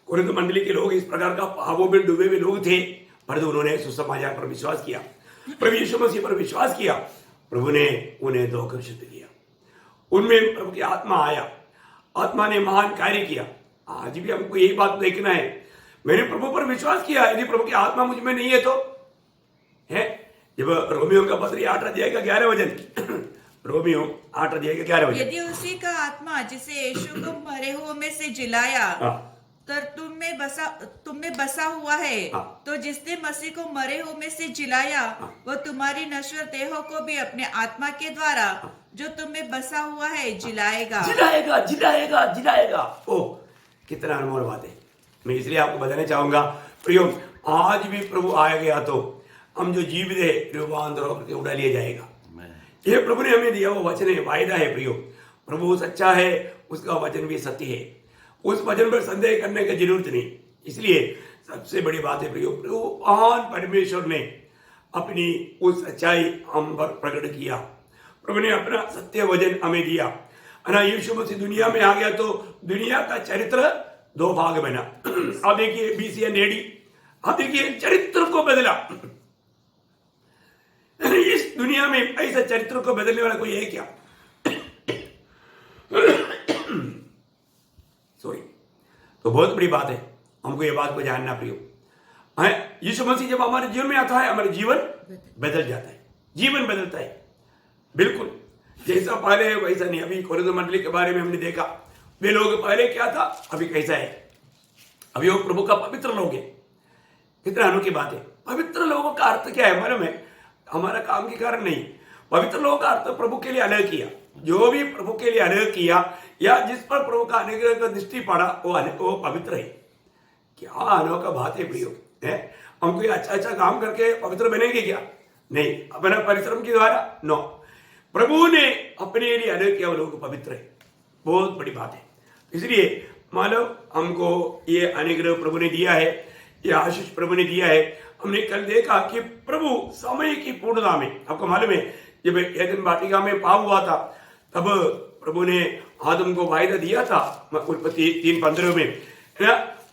कोरिन्थ मंडली के लोग इस प्रकार का पापों में डूबे हुए लोग थे, परंतु उन्होंने सुसमाचार पर विश्वास किया, प्रभु यीशु मसीह पर विश्वास किया, प्रभु ने उन्हें धोकर शुद्ध किया, उनमें प्रभु की आत्मा आया, आत्मा ने महान कार्य किया। आज भी हमको यही बात देखना है, मैंने प्रभु पर विश्वास किया, यदि प्रभु की आत्मा मुझ में नहीं है तो है। जब रोमियो का पत्री 8 अध्याय का 11 वचन रोमियो 8 अध्याय का 11 वचन, यदि उसी का आत्मा जिसे यीशु को मरे हुए में से जिलाया तो तुम में बसा हुआ है, तो जिसने मसीह को मरे हुए में से जिलाया वो तुम्हारी नश्वर देहों को भी अपने आत्मा के द्वारा जो तुम में बसा हुआ है जिलाएगा। जिलाएगा जिलाएगा जिलाएगा। ओ कितना अनमोल बात है। मैं इसलिए आपको बताना चाहूंगा प्रियो, आज भी प्रभु आ गया तो हम जो जीवित है रूपांतर होकर उड़ा लिया जाएगा। ये प्रभु ने हमें दिया वो वचन है, वायदा है प्रियो। प्रभु सच्चा है, उसका वचन भी सत्य है, उस वचन पर संदेह करने की जरूरत नहीं। इसलिए सबसे बड़ी बात है प्रियो, प्रभु महान परमेश्वर ने अपनी उस सच्चाई हम पर प्रकट किया, प्रभु ने अपना सत्य वचन हमें दिया, है ना। यीशु मसीह दुनिया में आ गया तो दुनिया का चरित्र 2 भाग बना। आप देखिए BC and AD, आप देखिए चरित्र को बदला। इस दुनिया में ऐसा चरित्र को बदलने वाला कोई है क्या? सॉरी। तो बहुत बड़ी बात है, हमको ये बात को जानना प्रियो है। यीशु मसीह जब हमारे जीवन में आता है, हमारे जीवन बदल जाता है, जीवन बदलता है बिल्कुल जैसा पहले है वैसा नहीं। अभी कोरिन्थ मंडली के बारे में हमने देखा, वे लोग पहले क्या था, अभी कैसा है। अभी वो प्रभु का पवित्र लोग है। कितना अनोखी बात है। पवित्र लोगों का अर्थ क्या है मालूम है? हमारा काम के कारण नहीं, पवित्र लोगों का अर्थ प्रभु के लिए अलग किया। जो भी प्रभु के लिए अलग किया या जिस पर प्रभु का अनुग्रह का दृष्टि पड़ा वो पवित्र है। क्या अनोखा बात है प्रियो है। हम कोई अच्छा काम करके पवित्र बनेंगे क्या? नहीं, अपना परिश्रम के द्वारा नो। प्रभु ने अपने लिए अलग किया, वो लोग पवित्र है। बहुत बड़ी बात है। इसलिए मानो हमको ये अनुग्रह प्रभु ने दिया है, ये आशीष प्रभु ने दिया है। हमने कल देखा कि प्रभु समय की पूर्णता में, आपको मालूम है जब एदन वाटिका में पाप हुआ था तब प्रभु ने आदम को वायदा दिया था उत्पत्ति 3:15 में,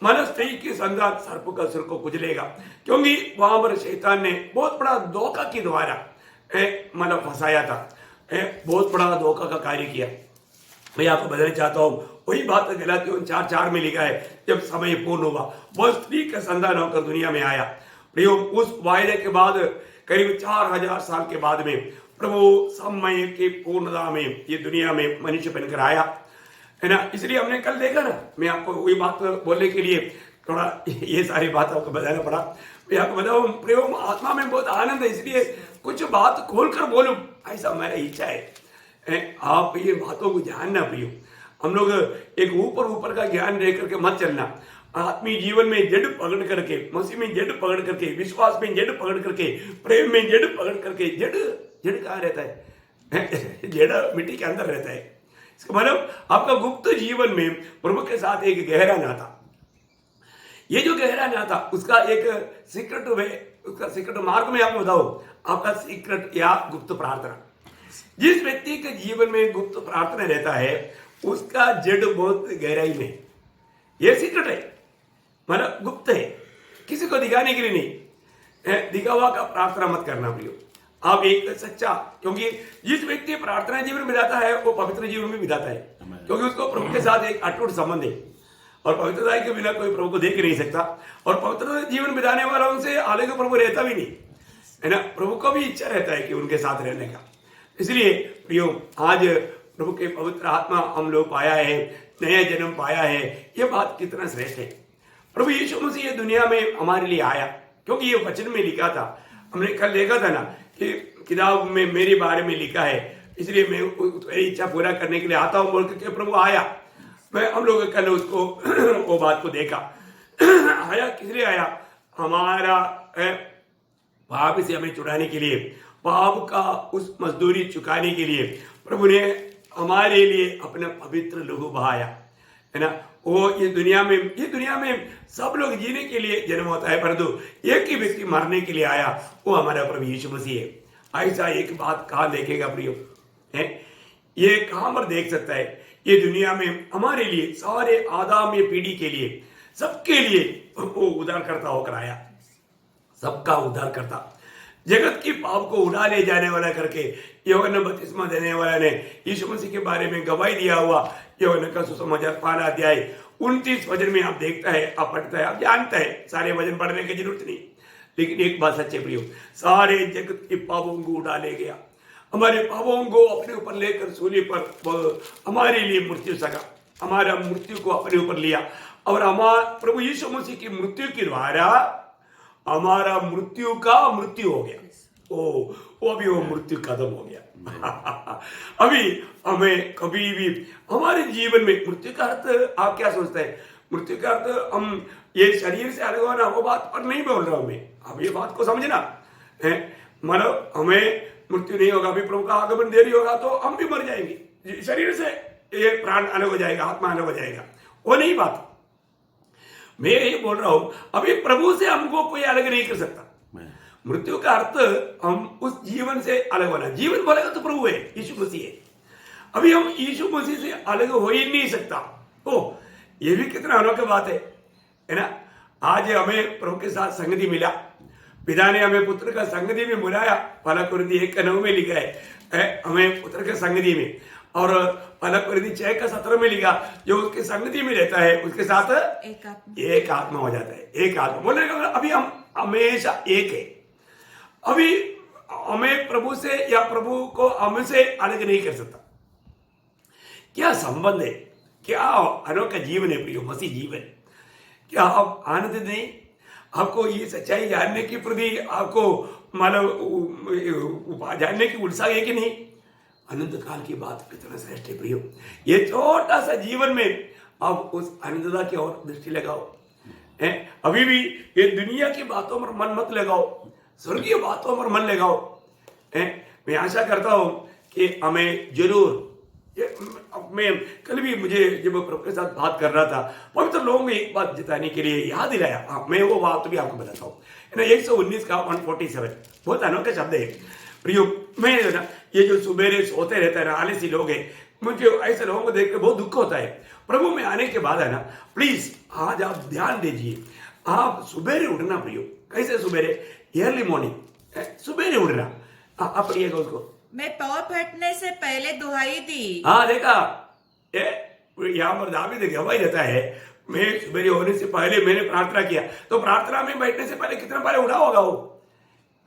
मानो स्त्री की संतान सर्प का सिर को कुचलेगा, क्योंकि वहां पर शैतान ने बहुत बड़ा धोखा के द्वारा मतलब फंसाया था, बहुत बड़ा धोखा का कार्य किया। मैं आपको बताना चाहता हूँ, वही बात गलातियों 4:4 में लिखा है, जब समय पूर्ण हुआ वह स्त्री का संतान होकर दुनिया में आया। प्रियो, उस वायदे के बाद करीब 4000 साल के बाद में प्रभु समय की पूर्णता में ये दुनिया में मनुष्य बनकर आया, है ना। इसलिए हमने कल देखा ना, मैं आपको वही बात बोलने के लिए थोड़ा ये सारी बात आपको बताना पड़ा। मैं आपको बताऊँ प्रियो, आत्मा में बहुत आनंद है, इसलिए कुछ बात खोलकर बोलूं ऐसा मेरा इच्छा है। आप ये बातों को जानना प्रियो। हम लोग एक ऊपर का ज्ञान रह करके मत चलना। आत्मीय जीवन में जड़ पकड़ करके, मसीह में जड़ पकड़ करके, विश्वास में जड़ पकड़ करके, प्रेम में जड़ पकड़ करके, जड़ कहाँ रहता है? जड़ मिट्टी के अंदर रहता है। इसका मतलब आपका गुप्त जीवन में प्रभु के साथ एक गहरा नाता, ये जो गहरा नाता उसका एक सीक्रेट वे, उसका सीक्रेट मार्ग में आपको बताओ, आपका सीक्रेट या गुप्त प्रार्थना। जिस व्यक्ति के जीवन में गुप्त प्रार्थना रहता है उसका जड़ बहुत गहराई में, ये सीक्रेट है, मतलब गुप्त है, किसी को दिखाने के लिए नहीं। दिखावा का प्रार्थना मत करना प्रियो, आप एक सच्चा, क्योंकि जिस व्यक्ति प्रार्थना जीवन बिताता है वो पवित्र जीवन में बिताता है, क्योंकि उसको प्रभु के साथ एक अटूट संबंध है और पवित्रता के बिना कोई प्रभु को देख नहीं सकता। और पवित्र जीवन बिताने वाला उनसे आगे प्रभु रहता भी नहीं है ना, प्रभु को भी इच्छा रहता है कि उनके साथ रहने का। इसलिए प्रियो, आज प्रभु के पवित्र आत्मा हम लोग पाया है, नया जन्म पाया है, ये बात कितना श्रेष्ठ है। प्रभु यीशु मसीह ये दुनिया में हमारे लिए आया, क्योंकि ये वचन में लिखा था, हमने कल देखा था ना कि किताब में मेरे बारे में लिखा है, इसलिए मैं मेरी इच्छा पूरा करने के लिए आता हूँ बोल के प्रभु आया। मैं हम लोग कल उसको वो बात को देखा, आया किस लिए आया, हमारा पाप से हमें छुड़ाने के लिए, पाप का उस मजदूरी चुकाने के लिए प्रभु ने हमारे लिए अपना पवित्र लहू बहाया, है ना। वो ये दुनिया में सब लोग जीने के लिए जन्म होता है, परंतु एक ही व्यक्ति मरने के लिए आया, वो हमारा प्रभु यीशु मसीह है। ऐसा एक बात कहाँ देखेगा प्रियो, है ये कहाँ पर देख सकता है, ये दुनिया में हमारे लिए, सारे आदमी पीढ़ी के लिए, सबके लिए वो उद्धारकर्ता होकर आया, सबका उद्धार करता, जगत की पाप को उड़ा ले जाने वाला करके यूहन्ना बपतिस्मा देने वाला ने यीशु मसीह के बारे में गवाही दिया हुआ। यूहन्ना का सुसमाचार 5 अध्याय 29 वचन में आप देखता है, आप पढ़ता है, आप जानता है, सारे वचन पढ़ने की जरूरत नहीं, लेकिन एक बात सच्चे प्रियो, सारे जगत के पापों को उड़ा ले गया, हमारे पापों को अपने ऊपर लेकर सूली पर हमारे लिए मृत्यु सका, हमारा मृत्यु को अपने ऊपर लिया, और हमारा प्रभु यीशु मसीह की मृत्यु के द्वारा हमारा मृत्यु का मृत्यु हो गया। वो अभी वो मृत्यु खत्म हो गया। अभी हमें कभी भी हमारे जीवन में मृत्यु का अर्थ, आप क्या सोचते हैं, मृत्यु का अर्थ हम ये शरीर से अलग होना, वो बात पर नहीं बोल रहा हूं मैं, अब ये बात को समझना है, मतलब हमें मृत्यु नहीं होगा, अभी प्रभु का आगमन देरी होगा तो हम भी मर जाएंगे, शरीर से ये प्राण अलग हो जाएगा, आत्मा अलग हो जाएगा, वो नहीं बात मैं ये बोल रहा हूं। अभी प्रभु से हमको कोई अलग नहीं कर सकता, मृत्यु का अर्थ हम उस जीवन से अलग होना, जीवन बोलेगा तो प्रभु है, यीशु मसीह है, अभी हम यीशु मसीह से अलग हो ही नहीं सकता। ये भी कितना अनोखी बात है ना। आज हमें प्रभु के साथ संगति मिला, पिता ने हमें पुत्र का संगति में बुलाया, पहला कुरिन्थी 1:9 में लिखा है हमें पुत्र के संगति में, और पहला कुरिन्थी 6:17 में लिखा, जो उसके संगति में रहता है उसके साथ एक आत्मा हो जाता है, एक आत्मा बोले। अभी हम हमेशा एक है, अभी हमें प्रभु से या प्रभु को हमसे अलग नहीं कर सकता। क्या संबंध है, क्या अनोखा जीवन है प्रियो, मसीह जीवन। क्या आप आनंदित नहीं, आपको ये सच्चाई जानने की प्रति आपको मानो जानने की उत्साह है कि नहीं। अनंत काल की बात कितना श्रेष्ठ है प्रियो, ये छोटा सा जीवन में आप उस अनंतता की ओर दृष्टि लगाओ। अभी भी ये दुनिया की बातों पर मन मत लगाओ, स्वर्गीय बातों पर मन लगाओ। मैं आशा करता हूं कि हमें जरूर, मैं कल भी मुझे जब प्रभु के साथ बात कर रहा था, पवित्र लोगों में एक बात जिताने के लिए याद दिलाया, मैं वो बात भी आपको बताता हूँ। 119 का 147 बहुत अनोखा शब्द है प्रियो। मैं ना ये जो सुबेरे सोते रहता है ना, आलसी लोग हैं, मुझे ऐसे लोगों को देख कर बहुत दुख होता है। प्रभु में आने के बाद है ना, प्लीज आज आप ध्यान दीजिए, आप सुबेरे उठना प्रियो। कैसे सुबेरे, अर्ली मॉर्निंग सुबेरे उठना, आप पढ़िएगा उसको। मैं पैर फटने से पहले दुहाई दी। हाँ देखा, यहाँ पर दावीद गवाही देता है, मैं सुबेरे होने से पहले मैंने प्रार्थना किया, तो प्रार्थना में बैठने से पहले कितना पहले उठा होगा वो।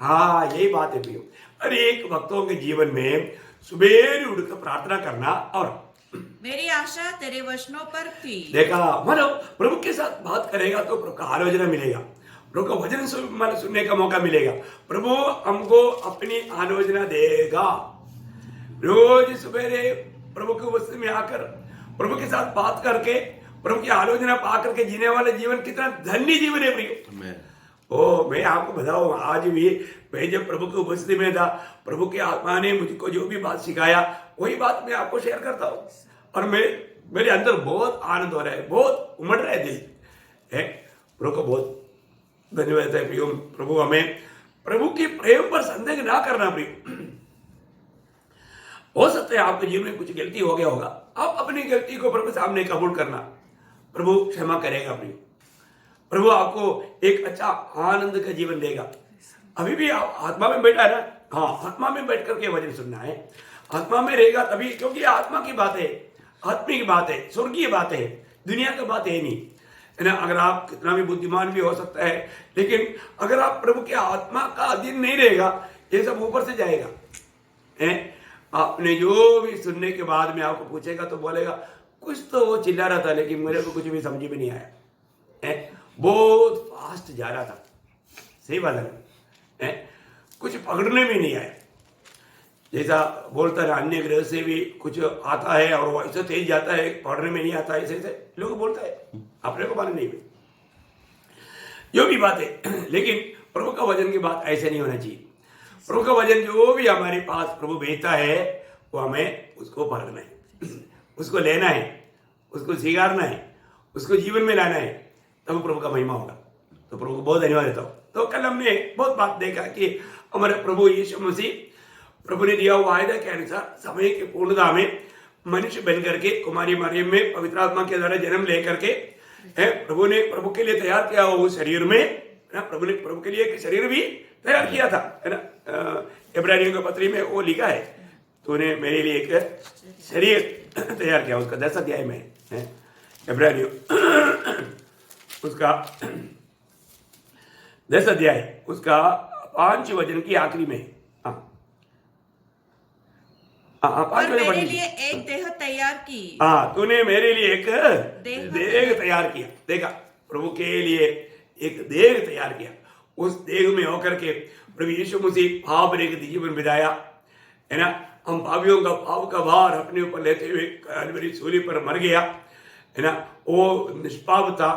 हाँ यही बात है प्रियो, हर एक भक्तों के जीवन में सुबेरे उठकर प्रार्थना करना, और मेरी आशा तेरे वचनों पर थी। देखा, मतलब प्रभु के साथ बात करेगा तो प्रभु का आलोचना मिलेगा, प्रभु का वचन सुनने का मौका मिलेगा, प्रभु हमको अपनी आलोचना देगा। रोज सुबेरे प्रभु के वचन में आकर प्रभु के साथ बात करके प्रभु की आलोचना पा करके जीने वाला जीवन कितना धन्य जीवन है प्रियो। मैं आपको बताऊं, आज भी मैं जब प्रभु के उपस्थिति में था, प्रभु के आत्मा ने मुझको जो भी बात सिखाया वही बात मैं आपको शेयर करता हूँ, और मेरे अंदर बहुत आनंद हो रहा है, बहुत उमड़ रहा है दिल है। प्रभु को बहुत धन्यवाद है प्रियो। प्रभु हमें प्रभु के प्रेम पर संदेह ना करना प्रियो। हो सकता है आपके जीवन में कुछ गलती हो गया होगा, आप अपनी गलती को प्रभु सामने कबूल करना, प्रभु क्षमा करेगा। प्रभु आपको एक अच्छा आनंद का जीवन देगा। अभी भी आप आत्मा में बैठा है ना, हाँ, आत्मा में बैठ करके वचन सुनना है। आत्मा में रहेगा तभी, क्योंकि आत्मा की बात है, आत्मिक बात है, स्वर्गीय बात है, दुनिया की बात है नहीं, है ना। अगर आप कितना भी बुद्धिमान भी हो सकता है, लेकिन अगर आप प्रभु के आत्मा का अधीन नहीं रहेगा, ये सब ऊपर से जाएगा। आपने जो भी सुनने के बाद में आपको पूछेगा तो बोलेगा कुछ तो वो चिल्ला रहा था, लेकिन मेरे को कुछ भी समझ में नहीं आया, बहुत फास्ट जा रहा था। सही बात है, कुछ पकड़ने में नहीं आया। जैसा बोलता है अन्य ग्रह से भी कुछ आता है और वो ऐसे तेज जाता है, पकड़ने में नहीं आता, ऐसे ऐसे लोग बोलता है, अपने को मालूम नहीं है जो भी बात है। लेकिन प्रभु का वचन की बात ऐसे नहीं होना चाहिए। प्रभु का वचन जो भी हमारे पास प्रभु भेजता है, वो हमें उसको पकड़ना है, उसको लेना है, उसको स्वीकारना है, उसको जीवन में लाना है, तब प्रभु का महिमा होगा। तो प्रभु को बहुत धन्यवाद देता हूँ। तो कल हमने बहुत बात देखा कि हमारे प्रभु यीशु मसीह, प्रभु ने दिया हुआ वायदा के अनुसार समय की पूर्णता में मनुष्य बन करके कुमारी मरियम में पवित्र आत्मा के द्वारा जन्म लेकर के प्रभु ने प्रभु के लिए तैयार किया हुआ शरीर में, प्रभु ने प्रभु के लिए एक शरीर भी तैयार किया था, है ना। इब्रानियों के पत्री में वो लिखा है, तूने मेरे लिए एक शरीर तैयार किया, उसका 10 अध्याय में है इब्रानियों उसका 10 अध्याय उसका 5 वचन की आखिरी में, मेरे लिए एक देह तैयार की। तूने मेरे लिए एक देह तैयार किया। देखा, प्रभु के लिए एक देह तैयार किया। उस देह में होकर के प्रभु यीशु मसीह पाप रहित जीवन बिताया, है ना। हम पापियों का पाप का भार अपने ऊपर लेते हुए कलवरी सूली पर मर गया, है ना। वो निष्पाप था,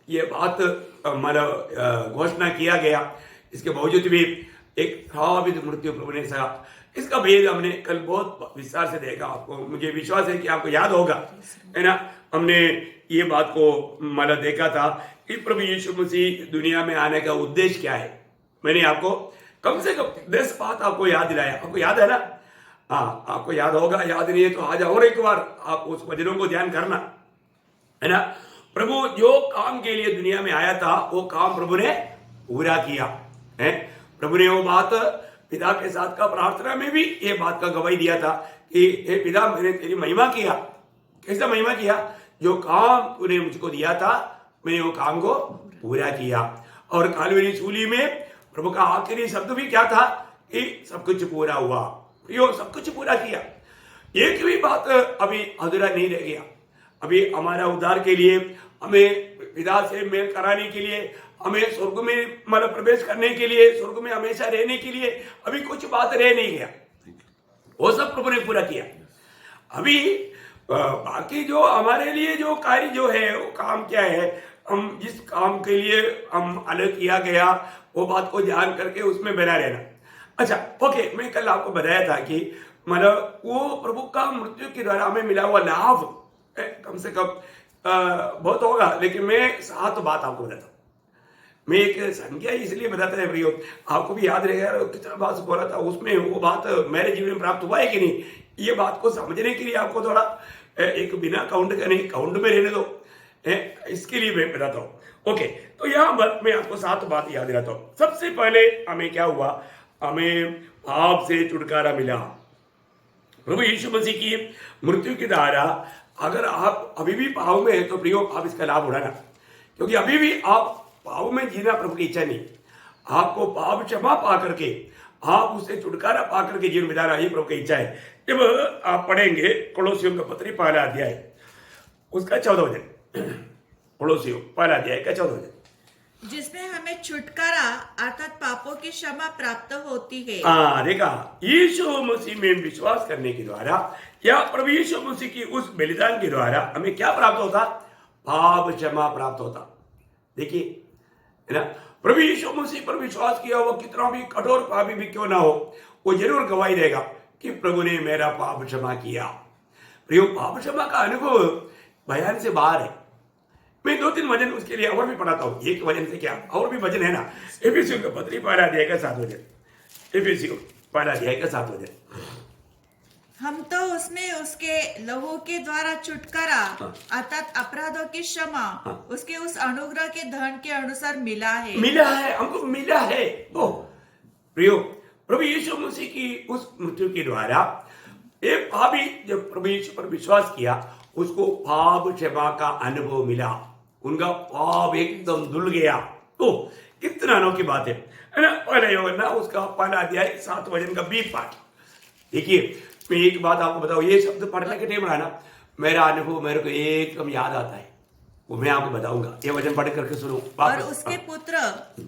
ये बात मतलब घोषणा किया गया। इसके बावजूद भी एक खराबित मृत्यु प्रभु ने सहा। इसका भेद हमने कल बहुत विस्तार से देखा। आपको, मुझे विश्वास है कि आपको याद होगा, है ना। हमने ये बात को मतलब देखा था कि प्रभु यीशु मसीह दुनिया में आने का उद्देश्य क्या है। मैंने आपको कम से कम 10 बात आपको याद दिलाया। आपको याद है ना? हाँ, आपको याद होगा। याद नहीं है तो आज और एक बार आप उस वचनों को ध्यान करना, है ना। प्रभु जो काम के लिए दुनिया में आया था, वो काम प्रभु ने पूरा किया है। प्रभु ने वो बात पिता के साथ का प्रार्थना में भी ये बात का गवाही दिया था कि हे पिता, मैंने तेरी महिमा किया। कैसा महिमा किया? जो काम तूने मुझको दिया था, मैंने वो काम को पूरा किया। और कालवरी सूली में प्रभु का आखिरी शब्द भी क्या था कि सब कुछ पूरा हुआ। यो सब कुछ पूरा किया। एक भी बात अभी अधूरा नहीं रह गया। अभी हमारा उद्धार के लिए, हमें पिता से मेल कराने के लिए, हमें स्वर्ग में मतलब प्रवेश करने के लिए, स्वर्ग में हमेशा रहने के लिए अभी कुछ बात रह नहीं गया। वो सब प्रभु ने पूरा किया। अभी बाकी जो हमारे लिए जो कार्य जो है, वो काम क्या है, हम जिस काम के लिए हम अलग किया गया, वो बात को ध्यान करके उसमें बना रहना। अच्छा, ओके, मैं कल आपको बताया था कि मतलब वो प्रभु का मृत्यु के द्वारा हमें मिला हुआ लाभ कम से कम बहुत होगा, लेकिन मैं 7 बात आपको बताता हूँ। मैं एक संख्या इसलिए बताता है प्रियो, आपको भी याद रहेगा कितना बात बोला था, उसमें वो बात मेरे जीवन में प्राप्त हुआ है कि नहीं, ये बात को समझने के लिए आपको थोड़ा एक बिना काउंट का नहीं, काउंट में रहने दो, इसके लिए मैं बताता हूँ। ओके, तो यहाँ पर मैं आपको 7 बात याद दिलाता हूँ। सबसे पहले हमें क्या हुआ? हमें पाप से छुटकारा मिला। प्रभु यीशु मसीह की मृत्यु के द्वारा अगर आप अभी भी पाप में है तो प्रियो, आप इसका लाभ उठाना, क्योंकि अभी भी आप पाप में जीना प्रभु की इच्छा नहीं। आपको पाप क्षमा पा करके, आप उससे छुटकारा पा करके जीवन बिताना, ये प्रभु की इच्छा है। जब आप पढ़ेंगे कोलोसियों का पत्री 1 अध्याय उसका 14 वचन, कोलोसियों 1 अध्याय का 14 वचन, जिसमें हमें छुटकारा अर्थात पापों की क्षमा प्राप्त होती है। देखा, यीशु मसीह में विश्वास करने के द्वारा या प्रभु यीशु मसीह की उस बलिदान के द्वारा हमें क्या प्राप्त होता? पाप क्षमा प्राप्त होता। देखिए, है ना, प्रभु यीशु मसीह पर विश्वास किया हुआ कितना भी कठोर पापी भी क्यों ना हो, वो जरूर गवाही देगा कि प्रभु ने मेरा पाप क्षमा किया। प्रियो, पाप क्षमा का अनुभव बयान से बाहर है। मैं 2-3 वचन उसके लिए और भी पढ़ाता हूँ। एक वचन से क्या, और भी वचन है ना। एफिसियों का पत्री 1 अध्याय का 7 वचन, एफिसियों 1 अध्याय का 7 वचन, हम तो उसमें उसके लहू के द्वारा छुटकारा अर्थात अपराधों की क्षमा उसके उस अनुग्रह के धन के अनुसार मिला है। मिला है, हमको मिला है। ओ प्रियो, प्रभु यीशु मसीह की उस मृत्यु के द्वारा एक पापी जब प्रभु यीशु पर विश्वास किया, उसको पाप क्षमा का अनुभव मिला, उनका पाप एकदम धुल गया। तो कितना अनोखी बात है ना। पहला यूहन्ना उसका पहला अध्याय 7 वचन का 20 पाठ। देखिए, मैं एक बात आपको बताऊं, ये शब्द पढ़ने के टाइम ना मेरा अनुभव मेरे को एकदम याद आता है, वो मैं आपको बताऊंगा। ये वचन पढ़ करके सुनो। और उसके पुत्र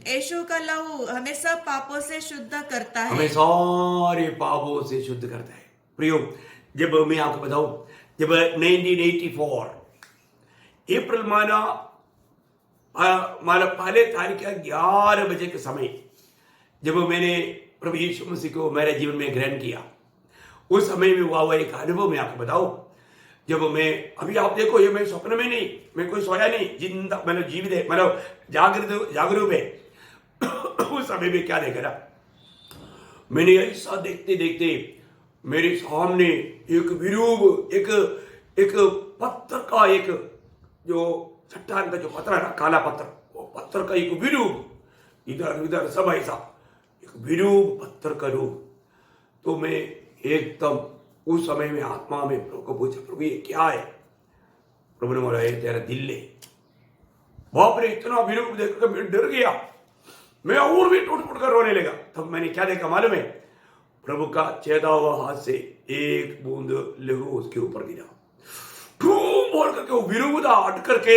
यीशु का लहू हमें सब पापों से शुद्ध करता है। हमें सारे पापों से शुद्ध करता है। प्रियो, जब मैं आपको बताऊं, जब 1984 अप्रैल माना पहले तारीख 11 बजे के समय जब मैंने प्रभु यीशु मसीह को मेरे जीवन में ग्रहण किया, उस समय में हुआ एक अनुभव मैं आपको बताऊं। जब मैं अभी आप देखो, ये मैं स्वप्न में नहीं, मैं कोई सोया नहीं, जिंदा मतलब जीवित है, मतलब जागरूक है। उस समय में क्या देखा ना, मैंने ऐसा देखते देखते मेरे सामने एक विरूप एक पत्थर का, एक जो चट्टान का जो पत्थर है ना, काला पत्थर, वो पत्थर का एक विरूप, इधर उधर सब ऐसा एक विरूप पत्थर का रूप। तो मैं एकदम उस समय में आत्मा में प्रभु को पूछा, प्रभु ये क्या है? प्रभु ने बोला, ये तेरा दिल है। बाप रे, इतना विरूप देखकर मैं डर गया, मैं और भी टूट फूट कर रोने लगा। तब मैंने क्या देखा मालूम है? प्रभु का छेदा हुआ हाथ से एक बूंद लहू उसके ऊपर गिरा। ठूम बोल करके वो विरूप हट करके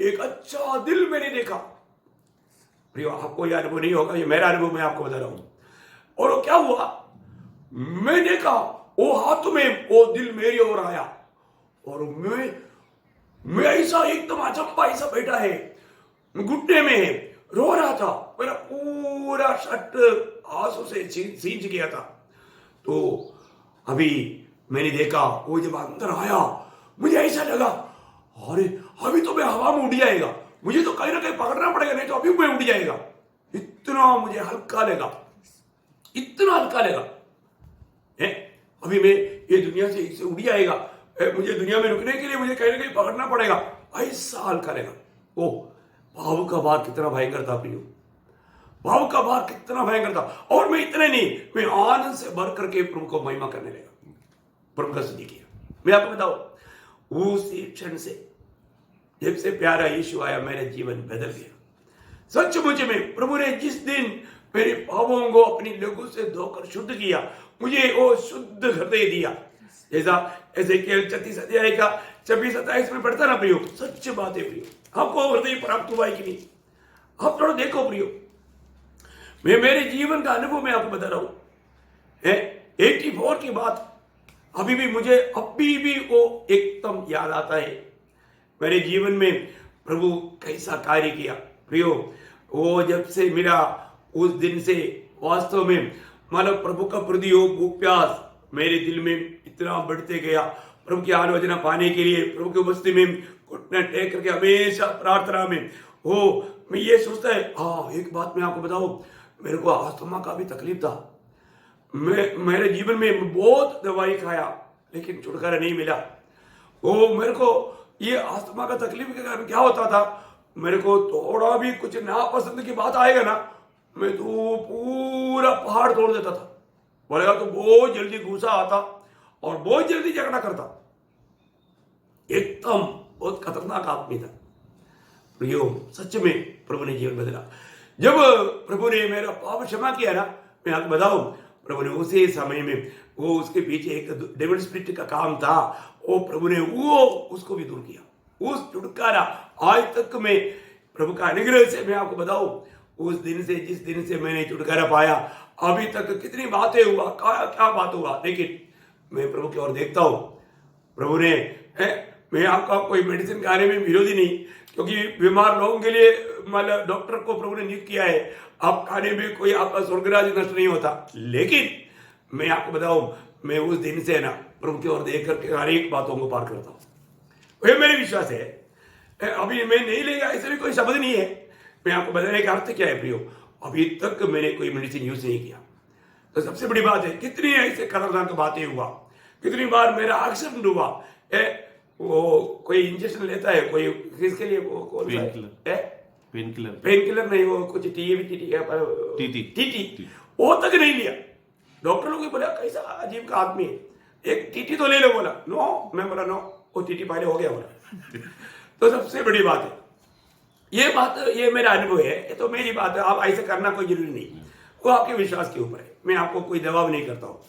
एक अच्छा दिल मैंने देखा। प्रियो, आपको यह अनुभव नहीं होगा, ये मेरा अनुभव मैं आपको बता रहा हूं। और वो क्या हुआ, मैं देखा वो हाथ में वो दिल मेरी ओर आया, और मैं ऐसा एकदम अचंबा ऐसा बैठा है, घुटने में है, रो रहा था, मेरा पूरा शर्ट आंसू से सींच गया था। तो अभी मैंने देखा वो जब अंदर आया, मुझे ऐसा लगा, अरे अभी तो मैं हवा में उड़ जाएगा, मुझे तो कहीं ना कहीं पकड़ना पड़ेगा, नहीं तो अभी मैं उड़ जाएगा। इतना मुझे हल्का लगा, इतना हल्का लगा है, अभी मैं ये दुनिया से इससे उड़ जाएगा, मुझे दुनिया में रुकने के लिए मुझे कहीं ना कहीं पकड़ना पड़ेगा, ऐसा हल्का लगा। ओ, भाव का भार कितना भयंकर था प्रियो, भाव का भार कितना भयंकर था। और मैं इतने नहीं, मैं आनंद से भर करके प्रभु को महिमा करने लगा, प्रभु का स्तुति किया। मैं आपको बताऊं, उसी क्षण से जब से प्यारा यीशु आया, मेरा जीवन बदल गया। सचमुच में प्रभु ने जिस दिन मेरे पापों को अपनी लहू से धोकर शुद्ध किया, मुझे वो शुद्ध हृदय दिया। जैसा एजेकियल 36 अध्याय का 26-27 में पढ़ता ना प्रियो, सच्ची बात है प्रियो। आपको हृदय प्राप्त हुआ है कि नहीं? आप थोड़ा देखो प्रियो, मैं मेरे जीवन का अनुभव में आपको बता रहा हूं। 84 की बात अभी भी मुझे अभी भी वो एकदम याद आता है। मेरे जीवन में प्रभु कैसा कार्य किया प्रियो, वो जब से मिला उस दिन से वास्तव में मतलब प्रभु का प्रति भूख प्यास मेरे दिल में इतना बढ़ते गया। प्रभु की आलोचना पाने के लिए प्रभु की उपस्थिति में घुटने टेक करके हमेशा प्रार्थना में हो। मैं ये सोचता है, हाँ एक बात मैं आपको बताऊं, मेरे को अस्थमा का भी तकलीफ था। मेरे जीवन में बहुत दवाई खाया लेकिन छुटकारा नहीं मिला। वो मेरे को ये अस्थमा का तकलीफ के कारण क्या होता था, मेरे को थोड़ा भी कुछ नापसंद की बात आएगा ना, मैं तो पूरा पहाड़ तोड़ देता था। बोलेगा तो बहुत जल्दी गुस्सा आता और बहुत जल्दी झगड़ा करता, एकदम बहुत खतरनाक आदमी था प्रियो। सच में प्रभु ने जीवन बदला। जब प्रभु ने मेरा पाप क्षमा किया ना, मैं आपको बताऊं, प्रभु ने उसी समय में वो उसके पीछे एक डेविल स्पिरिट का काम था, वो प्रभु ने वो उसको भी दूर किया। उस छुटकारा आज तक में प्रभु का अनुग्रह से मैं आपको बताऊं, उस दिन से जिस दिन से मैंने छुटकारा पाया अभी तक कितनी बातें हुआ, क्या बात हुआ, लेकिन मैं प्रभु की ओर देखता हूं। प्रभु ने मैं आपका कोई मेडिसिन खाने में विरोधी नहीं, क्योंकि बीमार लोगों के लिए मतलब डॉक्टर को प्रभु ने नियुक्त किया है, आप खाने में कोई आपका स्वर्गराज नष्ट नहीं होता। लेकिन मैं आपको बताऊं, मैं उस दिन से ना प्रभु की ओर देख करके हर एक बातों को पार करता हूं। वह मेरे विश्वास है। अभी मैं नहीं लेगा ऐसा भी कोई शब्द नहीं है। मैं आपको बताने का अर्थ क्या है प्रियो, अभी तक मैंने कोई मेडिसिन यूज नहीं किया। तो सबसे बड़ी बात है, कितनी ऐसे खतरनाक बातें हुआ, कितनी बार मेरा एक्सीडेंट हुआ है। वो कोई इंजेक्शन लेता है, कोई किसके लिए, वो कौन सा है, पेन किलर नहीं, वो कुछ टीटी वो तक नहीं लिया। डॉक्टर लोग बोला कैसा अजीब का आदमी है, एक टीटी तो ले लो, बोला नो, मैं बोला नो, वो टीटी पहले हो गया बोला। तो सबसे बड़ी बात है ये बात, ये मेरा अनुभव है, ये तो मेरी बात है, आप ऐसे करना कोई जरूरी नहीं, वो आपके विश्वास के ऊपर है, मैं आपको कोई दबाव नहीं करता हूँ।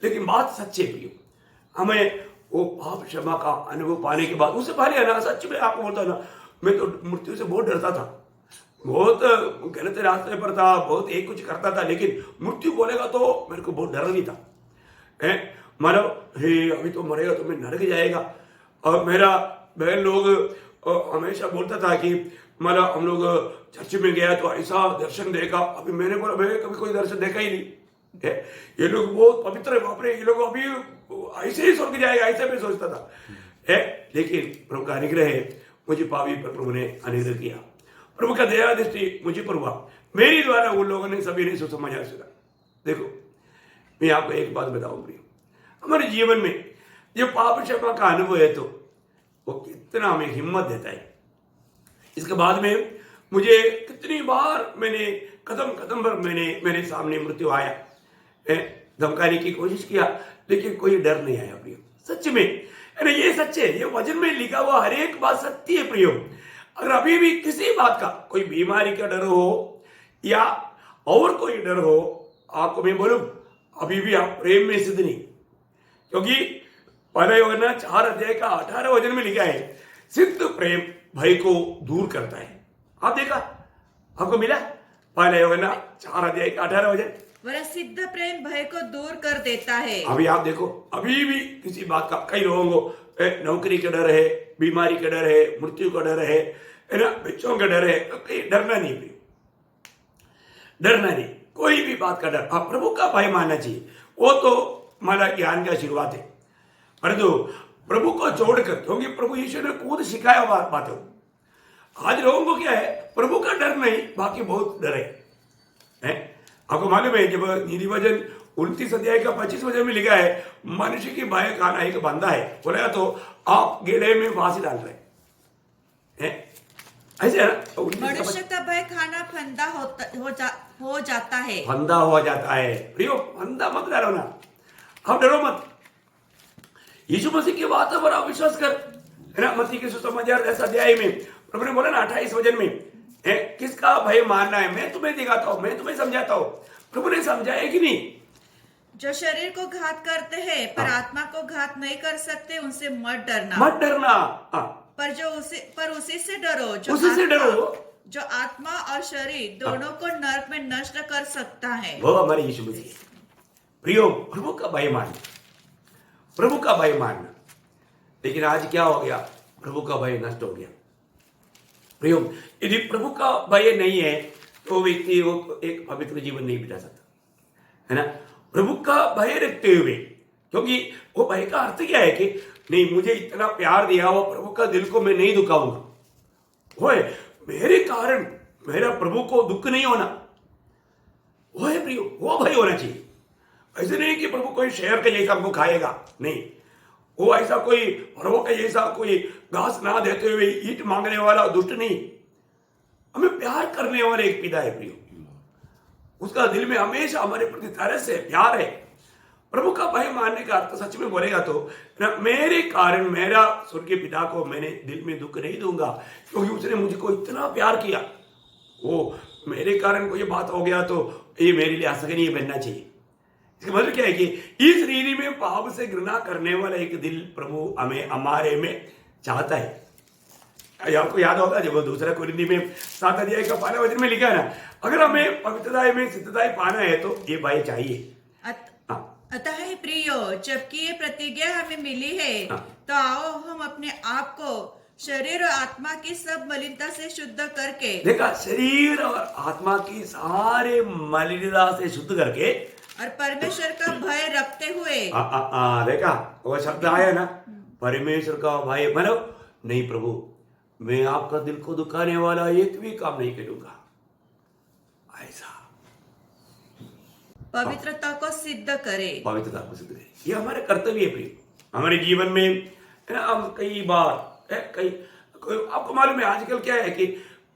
लेकिन बात सच्ची है प्रियो, हमें वो पाप क्षमा का अनुभव पाने के बाद, उससे पहले है ना, सच में आपको बोलता ना, मैं तो मृत्यु से बहुत डरता था, बहुत गलत रास्ते पर था, बहुत एक कुछ करता था, लेकिन मृत्यु बोलेगा तो मेरे को बहुत डर नहीं था। मानो हे अभी तो मरेगा तो मैं नरक जाएगा। और मेरा बहन लोग हमेशा बोलता था कि मानो हम लोग चर्च में गया तो ऐसा दर्शन देखा, अभी मैंने बोला मैं कभी कोई दर्शन देखा ही नहीं है, ये लोग बहुत पवित्र है, बाप रे, ये लोग अभी ऐसे ही स्वर्ग जाएगा, ऐसे भी सोचता था है। लेकिन प्रभु का अनुग्रह है, मुझे पावी पर प्रभु ने अनुग्रह किया, प्रभु का दया दृष्टि मुझे पर हुआ, मेरी द्वारा उन लोगों ने सभी ने सुसमाचार सुना। देखो मैं आपको एक बात बताऊं प्रिय, हमारे जीवन में जो पाप क्षमा का अनुभव है तो वो कितना हमें हिम्मत देता है। इसके बाद में मुझे कितनी बार मैंने कदम कदम पर मेरे सामने मृत्यु आया, धमकाने की कोशिश किया, लेकिन कोई डर नहीं आया प्रियो, सच में है ना, ये सच है, ये वचन में लिखा हुआ हर एक बात सत्य है प्रियो। अगर अभी भी किसी बात का, कोई बीमारी का डर हो या और कोई डर हो, आपको मैं बोलूं अभी भी आप प्रेम में सिद्ध नहीं, क्योंकि पहले यूहन्ना 4:18 वचन में लिखा है, सिद्ध प्रेम भय को दूर करता है। आप देखा, आपको मिला पहले यूहन्ना 4:18 वचन, वह सिद्ध प्रेम भय को दूर कर देता है। अभी आप देखो, अभी भी किसी बात का, कई लोगों को नौकरी का डर है, बीमारी का डर है, मृत्यु का डर है ना, बच्चों का डर है, डरना नहीं, डरना नहीं, कोई भी बात का डर, आप प्रभु का भय मानना चाहिए, वो तो हमारा ज्ञान का शुरुआत है। परंतु प्रभु को छोड़कर, क्योंकि प्रभु यीशु ने खुद सिखाया बात है, आज लोगों को क्या है, प्रभु का डर नहीं, बाकी बहुत डर है। आपको मालूम है, जब नीति वचन 29 अध्याय का 25 वचन में लिखा है, मनुष्य की भय खाना एक बंदा है, बोलेगा तो आप गेड़े में फांसी डाल रहे हैं, ऐसे है ना। मनुष्य का भय खाना फंदा हो जाता है, फंदा हो जाता है प्रियो, फंदा मत डालो ना, आप डरो मत, यीशु मसीह की बातों पर आप विश्वास कर, है ना। मत्ती के सुसमाचार 10 अध्याय में प्रभु ने बोला ना 28 वचन में, किसका भय मानना है, मैं तुम्हें दिखाता हूं, मैं तुम्हें समझाता हूं। प्रभु ने समझाया कि नहीं, जो शरीर को घात करते हैं पर आत्मा को घात नहीं कर सकते, उनसे मत डरना, मत डरना, पर उसी से डरो, उसी से डरो जो आत्मा और शरीर दोनों को नरक में नष्ट कर सकता है, वो हमारे यीशु मसीह। प्रियो, प्रभु का भय मानना, प्रभु का भय मानना। लेकिन आज क्या हो गया, प्रभु का भय नष्ट हो गया प्रियो। यदि प्रभु का भय नहीं है तो व्यक्ति वो एक पवित्र जीवन नहीं बिता सकता, है ना। प्रभु का भय रखते हुए, क्योंकि वो भय का अर्थ क्या है कि नहीं, मुझे इतना प्यार दिया वो प्रभु का दिल को मैं नहीं दुखाऊंगा, वो है मेरे कारण मेरा प्रभु को दुख नहीं होना, वो है प्रियो, वो भय होना चाहिए। ऐसे नहीं कि प्रभु कोई शेर के जैसा हमको खाएगा, नहीं, वो ऐसा कोई प्रभु के जैसा कोई घास ना देते हुए ईट मांगने वाला दुष्ट नहीं, हमें प्यार करने वाले एक पिता है प्रियो, उसका दिल में हमेशा हमारे प्रति तरस है, प्यार है। प्रभु का भय मानने का अर्थ सच में बोलेगा तो मेरे कारण मेरा स्वर्गीय पिता को मैंने दिल में दुख नहीं दूंगा, क्योंकि उसने मुझको इतना प्यार किया, वो मेरे कारण कोई बात हो गया तो ये मेरे लिए असहनीय बनना चाहिए। इसका मतलब क्या है कि इस रीति में पाप से घृणा करने वाला एक दिल प्रभु हमें हमारे में चाहता है। आपको याद होगा जब 2 कोरिन्थी में 7 अध्याय का 12 वचन में लिखा है ना, अगर हमें पवित्रता में सिद्धता पाना है तो ये भय चाहिए। अतः ही प्रियो, जबकि ये प्रतिज्ञा हमें मिली है, तो आओ हम अपने आप को शरीर और आत्मा की सब मलिनता से शुद्ध करके, देखा, शरीर और आत्मा की सारे मलिनता से शुद्ध करके और परमेश्वर का भय रखते हुए, देखा वो शब्द आया ना, परमेश्वर का भय, मतलब नहीं प्रभु, मैं आपका दिल को दुखाने वाला एक भी काम नहीं करूंगा, ऐसा पवित्रता को सिद्ध करे। पवित्रता को सिद्ध करे, ये हमारे कर्तव्य है प्रिय। हमारे जीवन में है ना, हम कई बार आपको मालूम है आजकल क्या है कि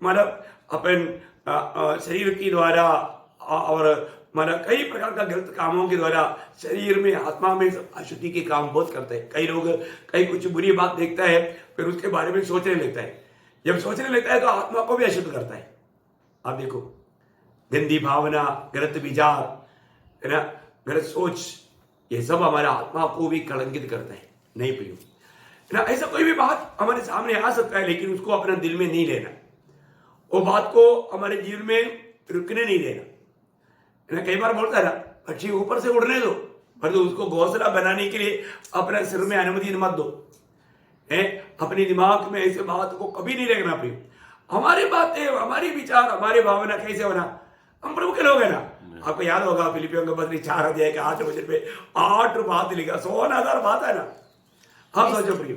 मतलब अपन शरीर के द्वारा और मतलब कई प्रकार का गलत कामों के द्वारा शरीर में आत्मा में अशुद्धि के काम बहुत करते हैं। कई लोग कई कुछ बुरी बात देखता है, फिर उसके बारे में सोचने लगता है। जब सोचने लगता है तो आत्मा को भी अशुद्ध करता है। आप देखो, गंदी भावना, गलत विचार, है ना, गलत सोच, ये सब हमारे आत्मा को भी कलंकित करता है। नहीं प्रियो, है ना, ऐसा कोई भी बात हमारे सामने आ सकता है, लेकिन उसको अपने दिल में नहीं लेना, वो बात को हमारे जीवन में रुकने नहीं देना। है ना, कई बार बोलता है ना, पक्षी ऊपर से उड़ने दो, पर तो उसको घोंसला बनाने के लिए अपने सिर में अनुमति मत दो। है, अपने दिमाग में ऐसे बात को कभी नहीं रखना प्रियो। हमारी बातें, हमारी विचार, हमारी भावना कैसे होना, हम प्रभु के लोग है ना। आपको याद होगा फिलिपियों के पत्री 4 अध्याय के 8 वचन पे 8 बात लिखा, 100,000 बात है ना। हम सोचो प्रियो,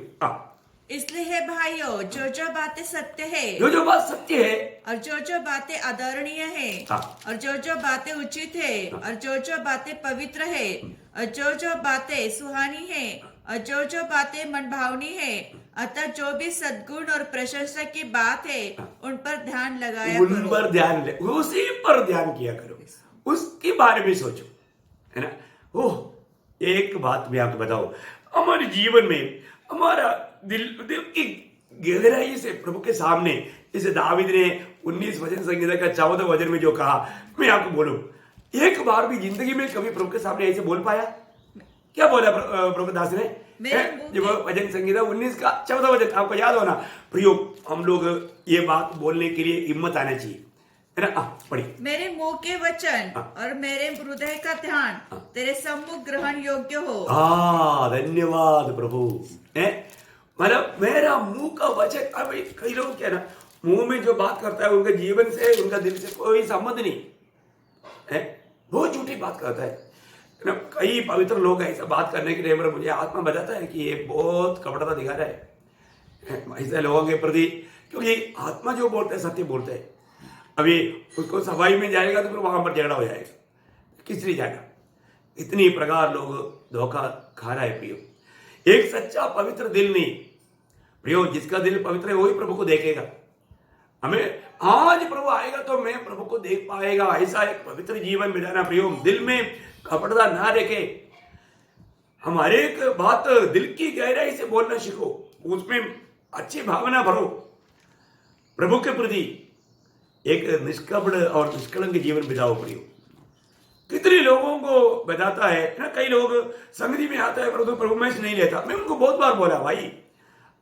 इसलिए है भाइयों, जो जो बातें सत्य है, जो बात सत्य है, और जो जो बातें आदरणीय है, और जो जो बातें उचित है, और जो जो बातें पवित्र है, और जो जो बातें सुहानी है, और जो जो बातें मनभावनी है, अतः जो भी सद्गुण और प्रशंसा की बात है, उन पर ध्यान लगाया उन करो। पर ध्यान, उसी पर ध्यान किया करो, उसके बारे में सोचो, है ना। ओह, एक बात मैं आपको बताऊं, हमारे जीवन में हमारा दिल की गहराई से प्रभु के सामने, इसे दावीद ने 19 वचन संगीता का 14 वचन में जो कहा, मैं आपको बोलूं, एक बार भी जिंदगी में कभी प्रभु के सामने ऐसे बोल पाया? क्या बोला प्रभु दास ने? जब वचन संगीता 19 का 14 वचन, आपको याद होना प्रियो, हम लोग ये बात बोलने के लिए हिम्मत आना चाहिए, है ना। पढ़िए, मेरे मुंह के वचन और मेरे हृदय का ध्यान तेरे सम्मुख ग्रहण योग्य हो। धन्यवाद प्रभु। मतलब मेरा मुंह का वचन, अभी कई लोग क्या ना, मुंह में जो बात करता है उनके जीवन से, उनका दिल से कोई संबंध नहीं है, बहुत झूठी बात करता है ना। कई पवित्र लोग ऐसा बात करने के लिए मुझे आत्मा बताता है कि ये बहुत कपटता दिखा रहा है ऐसे लोगों के प्रति, क्योंकि आत्मा जो बोलते हैं सत्य बोलते हैं। अभी उसको सफाई में जाएगा तो फिर वहां पर झगड़ा हो जाएगा, किस लिए जाएगा। इतनी प्रकार लोग धोखा खा रहा है प्रियो। एक सच्चा पवित्र दिल नहीं प्रियो, जिसका दिल पवित्र है वही प्रभु को देखेगा। हमें आज प्रभु आएगा तो मैं प्रभु को देख पाएगा, ऐसा एक पवित्र जीवन बिताना प्रियो। दिल में कपटता ना रखे, हमारे एक बात दिल की गहराई से बोलना सीखो, उसमें अच्छी भावना भरो प्रभु के प्रति। एक निष्कपट और निष्कलंक जीवन बिताओ प्रियो। कितने लोगों को बताता है ना, कई लोग संगति में आता है परंतु प्रभु में से नहीं लेता। मैं उनको बहुत बार बोला, भाई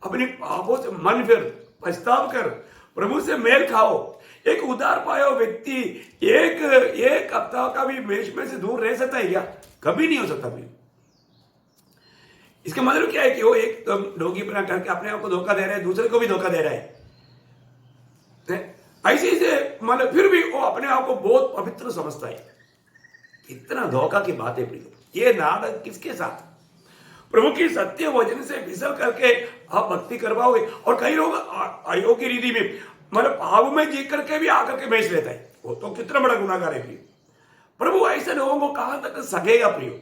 अपने पापों से मन फिर, पछताव कर, प्रभु से मेल खाओ। एक उदार पाया व्यक्ति एक हफ्ता का भी मेष में से दूर रह सकता है क्या? कभी नहीं हो सकता भाई। इसका मतलब क्या है कि वो एक डोगीपना करके अपने आप को धोखा दे रहा है, दूसरे को भी धोखा दे रहा है। ऐसे से मतलब फिर भी वो अपने आप को बहुत पवित्र समझता है। कितना धोखा की बात है प्रियो। ये नाटक किसके साथ? प्रभु की सत्य वचन से फिसल करके आप भक्ति कर पाओगे। और कई लोग अयोग्य रीति में मतलब पाप में जी करके भी आकर के बेच लेता है, वो तो कितना बड़ा गुनाहगार है प्रियो। प्रभु ऐसे लोगों को कहां तक सकेगा प्रियो?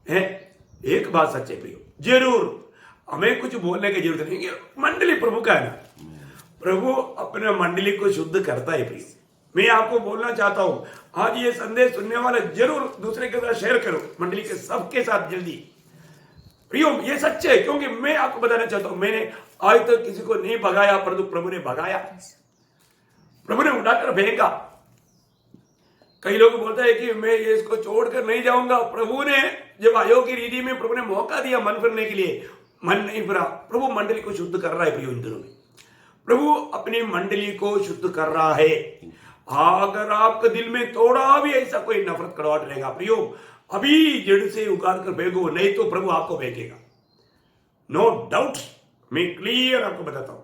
है एक बात सच्चे प्रियो, जरूर हमें कुछ बोलने की जरूरत नहीं है। मंडली प्रभु का है ना, प्रभु अपने मंडली को शुद्ध करता है प्रियो। मैं आपको बोलना चाहता हूं, आज ये संदेश सुनने वाले जरूर दूसरे के साथ शेयर करो, मंडली के सबके साथ जल्दी प्रियो। ये सच्चे है, क्योंकि मैं आपको बताना चाहता हूं, मैंने आज तक किसी को नहीं भगाया, परंतु प्रभु ने भगाया, प्रभु ने उठाकर फेंका। कई लोग बोलते हैं कि मैं ये इसको छोड़कर नहीं जाऊंगा। प्रभु ने जब अयोग्य रीति में प्रभु ने मौका दिया मन फिरने के लिए, मन नहीं फिरा। प्रभु मंडली को शुद्ध कर रहा है प्रियो। इन दिनों में प्रभु अपनी मंडली को शुद्ध कर रहा है। अगर आपके दिल में थोड़ा भी ऐसा कोई नफरत कड़वाहट रहेगा प्रियो, अभी जड़ से उगाड़ कर फेंको, नहीं तो प्रभु आपको फेंकेगा। नो डाउट, मैं क्लियर आपको बताता हूं।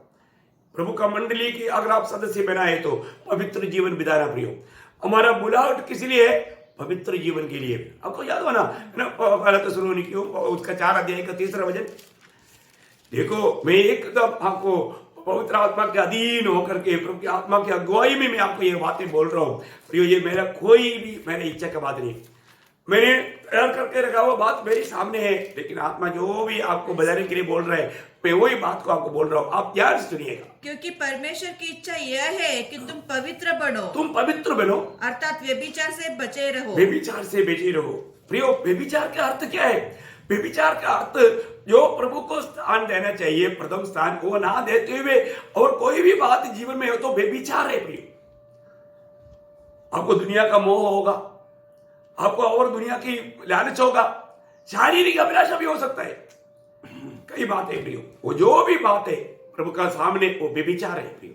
प्रभु का मंडली की अगर आप सदस्य बनाए तो पवित्र जीवन बिताना प्रियो। हमारा बुलाहट किस लिए है? पवित्र जीवन के लिए। आपको याद हो ना पहला थिस्सलुनीकियों उसका 4 अध्याय का 3 वचन। देखो मैं एकदम आपको पवित्र आत्मा के अधीन होकर के प्रभु की आत्मा की अगुवाई में मैं आपको ये बातें बोल रहा हूँ प्रियो। ये मेरा कोई भी मेरी इच्छा का बात नहीं, मैंने तैयार करके रखा हुआ बात मेरे सामने है, लेकिन आत्मा जो भी आपको बजाने के लिए बोल रहा है मैं वही बात को आपको बोल रहा हूँ, आप ध्यान से सुनिएगा। क्योंकि परमेश्वर की इच्छा यह है कि तुम पवित्र बनो, तुम पवित्र बनो अर्थात व्यभिचार से बचे रहो। व्यभिचार से बचे रहो प्रियो। व्यभिचार का अर्थ क्या है? व्यभिचार का अर्थ जो प्रभु को स्थान देना चाहिए, प्रथम स्थान को ना देते हुए और कोई भी बात जीवन में हो तो व्यभिचार है प्रियो। आपको दुनिया का मोह होगा, आपको और दुनिया की लालच होगा, शारीरिक अभिलाषा भी हो सकता है, कई बातें प्रियो। वो जो भी बात है प्रभु का सामने वो व्यभिचार है प्रियो।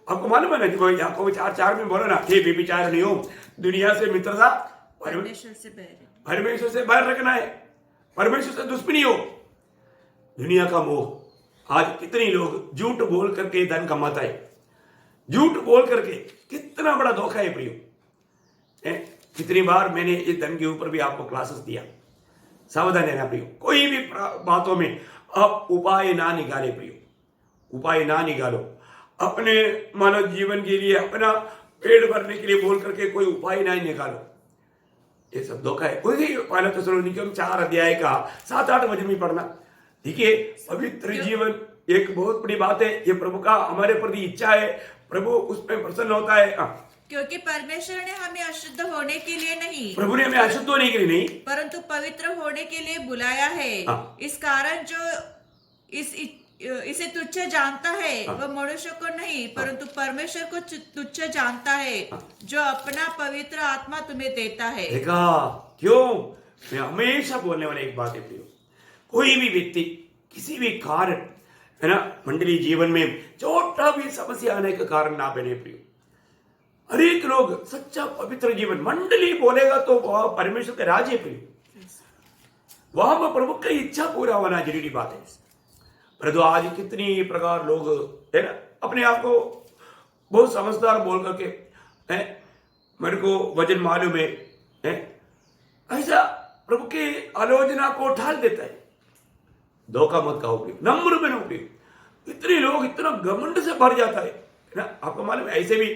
आपको मालूम है ना, जो याकूब 4:4 में बोला ना, हे व्यभिचार नहीं हो, दुनिया से मित्रता, परमेश्वर से बैर, परमेश्वर से बैर रखना है, परमेश्वर से दुश्मनी हो। दुनिया का मोह, आज कितने लोग झूठ बोल करके धन कमाता है, झूठ बोल करके, कितना बड़ा धोखा है प्रियो। कितनी बार मैंने इस धन के ऊपर भी आपको क्लासेस दिया, सावधान रहना प्रियो। कोई भी बातों में आप उपाय ना निकाले प्रियो, उपाय ना निकालो। अपने मानव जीवन के लिए, अपना पेट भरने के लिए बोल करके कोई उपाय ना निकालो, ये सब धोखा है। उसी पहला थिस्सलुनीकियों 4 अध्याय का 7-8 वचन में पढ़ना। देखिए, पवित्र जीवन एक बहुत बड़ी बात है, ये प्रभु का हमारे प्रति इच्छा है, प्रभु उसमें प्रसन्न होता है। क्योंकि परमेश्वर ने हमें अशुद्ध होने के लिए नहीं, प्रभु ने हमें अशुद्ध होने के लिए नहीं, परंतु पवित्र होने के लिए बुलाया है। इस कारण जो इसे तुच्छ जानता है वह मनुष्य को नहीं परंतु परमेश्वर को तुच्छ जानता है, जो अपना पवित्र आत्मा तुम्हें देता है। देखा क्यों? मैं हमेशा बोलने वाली एक बात है प्रियो, कोई भी व्यक्ति किसी भी कारण है ना, मंडली जीवन में छोटा भी समस्या आने का कारण ना बने प्रियो। हरेक लोग सच्चा पवित्र जीवन, मंडली बोलेगा तो वह परमेश्वर के राज्य प्रियो, वहां पर प्रभु की इच्छा पूरा होना जरूरी बात है। परंतु आज कितनी प्रकार लोग है ना, अपने आप को बहुत समझदार बोल करके है, मेरे को वचन मालूम है, ऐसा प्रभु की आलोचना को ठाल देता है। धोखा मत खाओ प्रियो, नम्र बनो प्रियो। इतने लोग इतना घमंड से भर जाता है ना, आपको मालूम है। ऐसे भी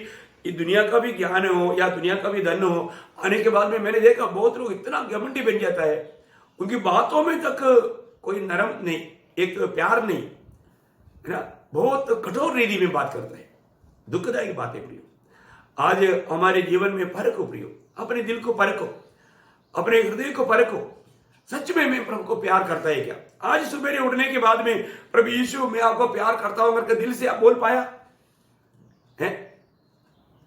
ये दुनिया का भी ज्ञान हो या दुनिया का भी धन हो, आने के बाद में मैंने देखा बहुत लोग इतना घमंडी बन जाता है, उनकी बातों में तक कोई नरम नहीं, एक प्यार नहीं है ना, बहुत कठोर रीति में बात करता है। दुखदायी बात है प्रियो। आज हमारे जीवन में फर्क हो प्रियो, अपने दिल को परखो, अपने हृदय को परखो, सच में मैं प्रभु को प्यार करता है क्या? आज सुबह उठने के बाद में प्रभु यीशु मैं आपको प्यार करता हूं करके दिल से आप बोल पाया है?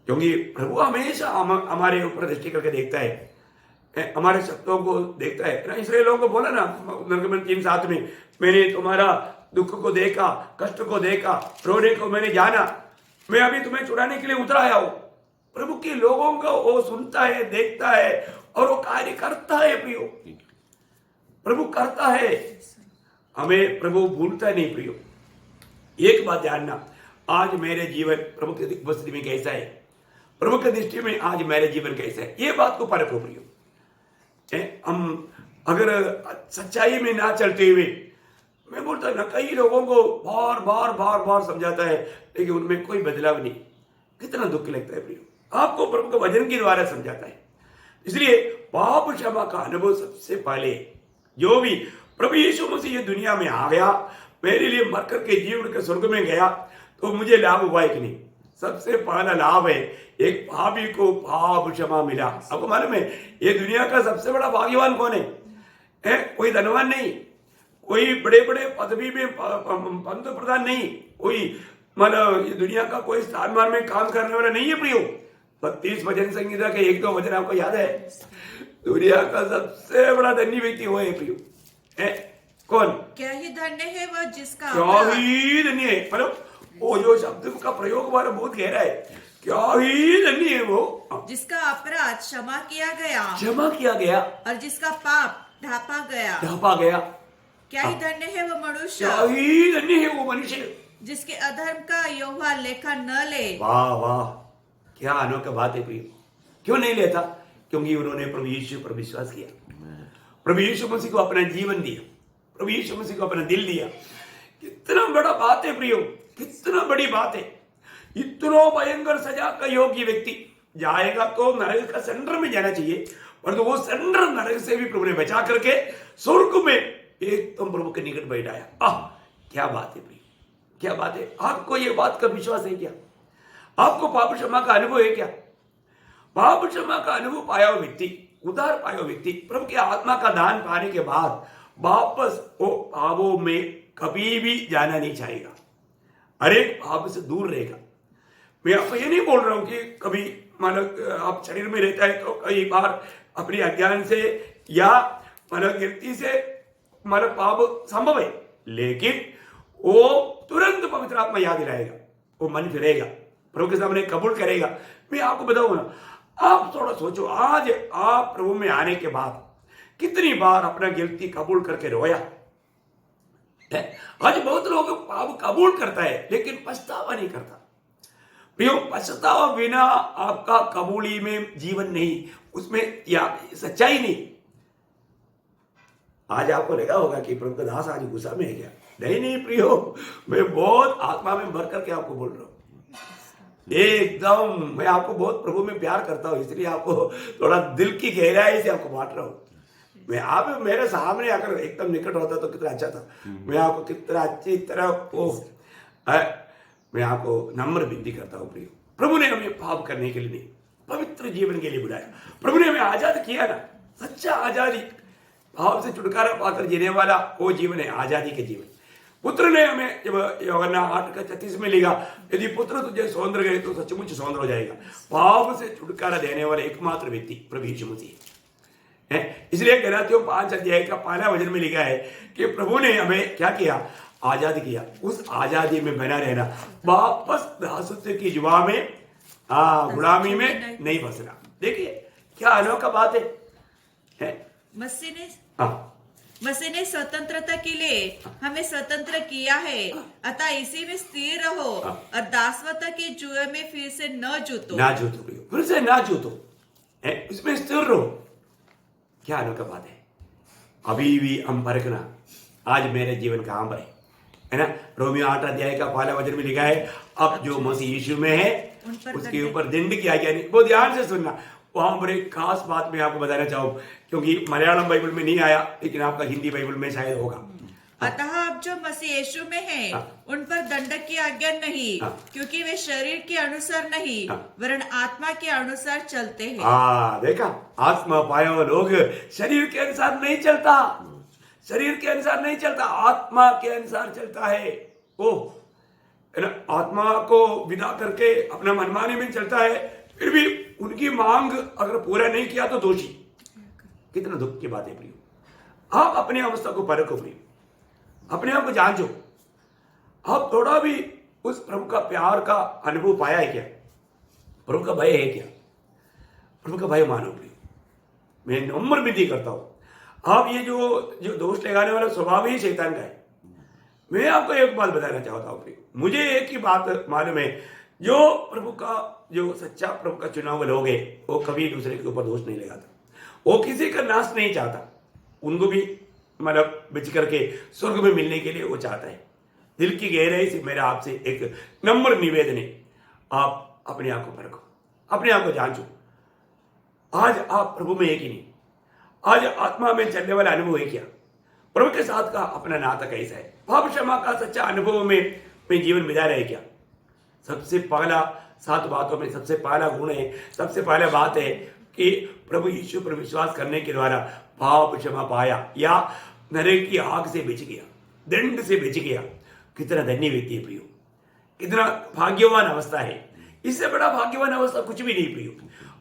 क्योंकि प्रभु हमेशा हमारे ऊपर दृष्टि करके देखता है, हमारे शब्दों को देखता है ना। इसलिए लोगों को बोला ना निर्गमन 3:7 में, मैंने तुम्हारा दुख को देखा, कष्ट को देखा, रोने को मैंने जाना, मैं अभी तुम्हें छुड़ाने के लिए उतर आया हूं। प्रभु के लोगों को वो सुनता है, देखता है और वो कार्य करता है प्रियो। प्रभु करता है, हमें प्रभु भूलता नहीं प्रियो। एक बात जानना, आज मेरे जीवन प्रभु की उपस्थिति में कैसा है, प्रभु की दृष्टि में आज मेरे जीवन कैसा है, ये बात को परखो प्रियो। हम अगर सच्चाई में ना चलते हुए, मैं बोलता ना, कई लोगों को बार बार बार बार समझाता है लेकिन उनमें कोई बदलाव नहीं, कितना दुख लगता है प्रियो। आपको प्रभु के वचन के द्वारा समझाता है। इसलिए पाप क्षमा का अनुभव सबसे पहले, जो भी प्रभु यीशु मसीह ये दुनिया में आ गया, मेरे लिए मर करके जीवन के स्वर्ग में गया, तो मुझे लाभ हुआ है कि नहीं? सबसे पहला लाभ है, एक पापी को पाप क्षमा मिला। आपको मालूम है ये दुनिया का सबसे बड़ा भाग्यवान कौन है? कोई धनवान नहीं, कोई बड़े बड़े पदवी में पंत प्रधान नहीं, कोई मतलब ये दुनिया का कोई स्थान मान में काम करने वाला नहीं है प्रियो। 32 भजन संगीता के 1-2 वचन आपको याद है? दुनिया का सबसे बड़ा धनी व्यक्ति वो है प्रियो। कौन? क्या ही धन्य है वह जिसका, क्या ही धन्य है, मतलब वो जो शब्द का प्रयोग हमारा बहुत गहरा है, क्या ही धन्य है वो जिसका अपराध क्षमा किया गया और जिसका पाप ढापा गया। क्या ही धन्य है वो मनुष्य, क्या ही धन्य है वो मनुष्य जिसके अधर्म का यहोवा लेखा न ले। वाह वाह, क्या अनोखा बात है प्रियो। क्यों नहीं लेता? क्योंकि उन्होंने प्रभु यीशु पर विश्वास किया, प्रभु यीशु मसीह को अपना जीवन दिया, प्रभु यीशु मसीह को अपना दिल दिया। कितना बड़ा बात है प्रियो, कितना बड़ी बात है। इतना भयंकर सजा का योग्य व्यक्ति जाएगा तो नरक का सेंटर में जाना चाहिए, पर तो वो सेंटर नरक से भी प्रभु ने बचा करके स्वर्ग में एकदम प्रभु के निकट बैठाया। क्या बात है भाई, क्या बात है। आपको ये बात का विश्वास है क्या? आपको पाप क्षमा का अनुभव है क्या? पाप क्षमा का अनुभव पाया हुआ व्यक्ति, उद्धार पाया हुआ व्यक्ति प्रभु की आत्मा का दान पाने के बाद वापस वो पापों में कभी भी जाना नहीं चाहेगा, हर एक पाप से दूर रहेगा। मैं आपको ये नहीं बोल रहा हूं कि कभी मानो आप शरीर में रहता है तो कई बार अपने अज्ञान से या मानो गिरती से मानो पाप संभव है, लेकिन वो तुरंत पवित्र आत्मा याद दिलाएगा, वो मन फिरेगा, प्रभु के सामने कबूल करेगा। मैं आपको बताऊं ना, आप थोड़ा सोचो, आज आप प्रभु में आने के बाद कितनी बार अपना गलती कबूल करके रोया है। आज बहुत लोग पाप कबूल करता है लेकिन पछतावा नहीं करता। प्रियो, पछतावा बिना आपका कबूली में जीवन नहीं, उसमें या सच्चाई नहीं। आज आपको लगा होगा कि प्रभु का दास आज गुस्सा में है क्या? नहीं प्रियो, मैं बहुत आत्मा में भर करके आपको बोल रहा हूं। एकदम मैं आपको बहुत प्रभु में प्यार करता हूं, इसलिए आपको थोड़ा दिल की गहराई से आपको बांट रहा हूं। मैं आप मेरे सामने आकर एकदम निकट होता तो कितना अच्छा था। मैं आपको कितना अच्छी तरह मैं आपको नम्र विनती करता हूं प्रियो, प्रभु ने हमें पाप करने के लिए नहीं, पवित्र जीवन के लिए बुलाया। प्रभु ने हमें आजाद किया ना, सच्चा आजादी, पाप से छुटकारा पाकर जीने वाला वो जीवन है, आजादी के जीवन। पुत्र ने हमें, जब यूहन्ना 8:33 में लिखा, यदि पुत्र तुझे स्वतंत्र करे तो सचमुच स्वतंत्र हो जाएगा। पाप से छुटकारा देने वाले एकमात्र व्यक्ति प्रभु यीशु मसीह है। इसलिए गलातियों 5 का 1 वचन में लिखा है कि प्रभु ने हमें क्या किया? आजाद किया। उस आजादी में बना रहना, वापस दासत्व की जुआ में, गुलामी में नहीं फंसना। देखिए क्या अनोखा बात है? मसीह ने स्वतंत्रता के लिए हमें स्वतंत्र किया है, अतः इसी में स्थिर रहो और दासवता के जुए में फिर से न जूतो, फिर से ना जूतो, इसमें स्थिर रहो। क्या अनोखा बात है। अभी भी हम परखना, आज मेरे जीवन कहां पर है ना? रोमियो 8 का 1 वचन में लिखा है, अब जो मसीह यीशु में है उसके ऊपर दंड की आज्ञा नहीं। बहुत ध्यान से सुनना, वहां पर एक खास बात मैं आपको बताना चाहूँ, क्योंकि मलयालम बाइबल में नहीं आया, लेकिन आपका हिंदी बाइबल में शायद होगा। अतः अब जो मसीह यीशु में हैं, उन पर दंड की आज्ञा नहीं, क्योंकि वे शरीर के अनुसार नहीं वरन आत्मा के अनुसार चलते हैं। देखा, आत्मा पाया हुआ लोग शरीर के अनुसार नहीं चलता, शरीर के अनुसार नहीं चलता, आत्मा के अनुसार चलता है। आत्मा को विदा करके अपना मनमानी में चलता है, फिर भी उनकी मांग अगर पूरा नहीं किया तो दोषी। कितना दुख की बात है प्रियो। आप अपनी अवस्था को परखो प्रियो, अपने आप को जांचो। आप थोड़ा भी उस प्रभु का प्यार का अनुभव पाया है क्या? प्रभु का भय है क्या? प्रभु का भय मानो प्रियो। मैं नम्र विनती करता हूं, आप ये जो दोष लगाने वाला स्वभाव ही शैतान का है। मैं आपको एक बात बताना चाहता हूं प्रियो, मुझे एक ही बात मालूम है, जो प्रभु का, जो सच्चा प्रभु का चुनाव हुए लोग है, वो कभी दूसरे के ऊपर दोष नहीं लगाता, वो किसी का नाश नहीं चाहता, उनको भी मतलब बच करके स्वर्ग में मिलने के लिए वो चाहता है। दिल की गहराई से मेरा आपसे एक नम्र निवेदन है, आप अपने आप को परखो, अपने आप को जांचो। आज आप प्रभु में है कि नहीं? आज आत्मा में चलने वाला अनुभव है क्या? प्रभु के साथ का अपना नाता कैसा है? पाप क्षमा का सच्चा अनुभव में जीवन बिता रहे क्या? सबसे पहला 7 बातों में सबसे पहला गुण है, सबसे पहला बात है कि प्रभु यीशु पर विश्वास करने के द्वारा पाप क्षमा पाया या नरक की आग से बच गया, दंड से बच गया। कितना धन्य व्यक्ति है प्रियो, कितना भाग्यवान अवस्था है। इससे बड़ा भाग्यवान अवस्था कुछ भी नहीं प्रियो।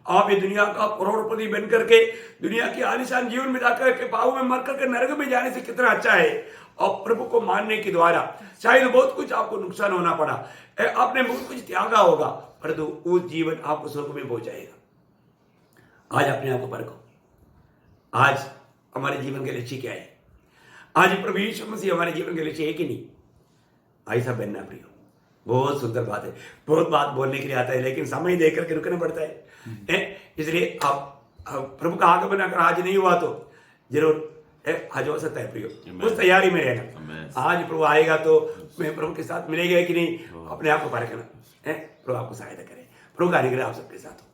आप ये दुनिया का करोड़पति बन करके दुनिया की आलिशान जीवन में जाकर के पापों में मर करके नरक में जाने से कितना अच्छा है। और प्रभु को मानने के द्वारा शायद बहुत कुछ आपको नुकसान होना पड़ा, आपने बहुत कुछ त्यागा होगा, परंतु वो जीवन आपको स्वर्ग में पहुंचाएगा। आज अपने आप को परखो, आज हमारे जीवन के लक्ष्य क्या है? आज प्रभु यीशु मसीह हमारे जीवन के लक्ष्य है कि नहीं? ऐसा बनना प्रियो, बहुत सुंदर बात है। बहुत बात बोलने के लिए आता है, लेकिन समय देख करके रुकना पड़ता है। इसलिए आप प्रभु का आगमन अगर आज नहीं हुआ तो जरूर आज हो सकता है प्रियो, उस तैयारी में रहना। आज प्रभु आएगा तो मैं प्रभु के साथ मिलेगा कि नहीं, अपने आप को परखना है। प्रभु आपको सहायता करे। प्रभु का अनुग्रह आप सबके साथ हो।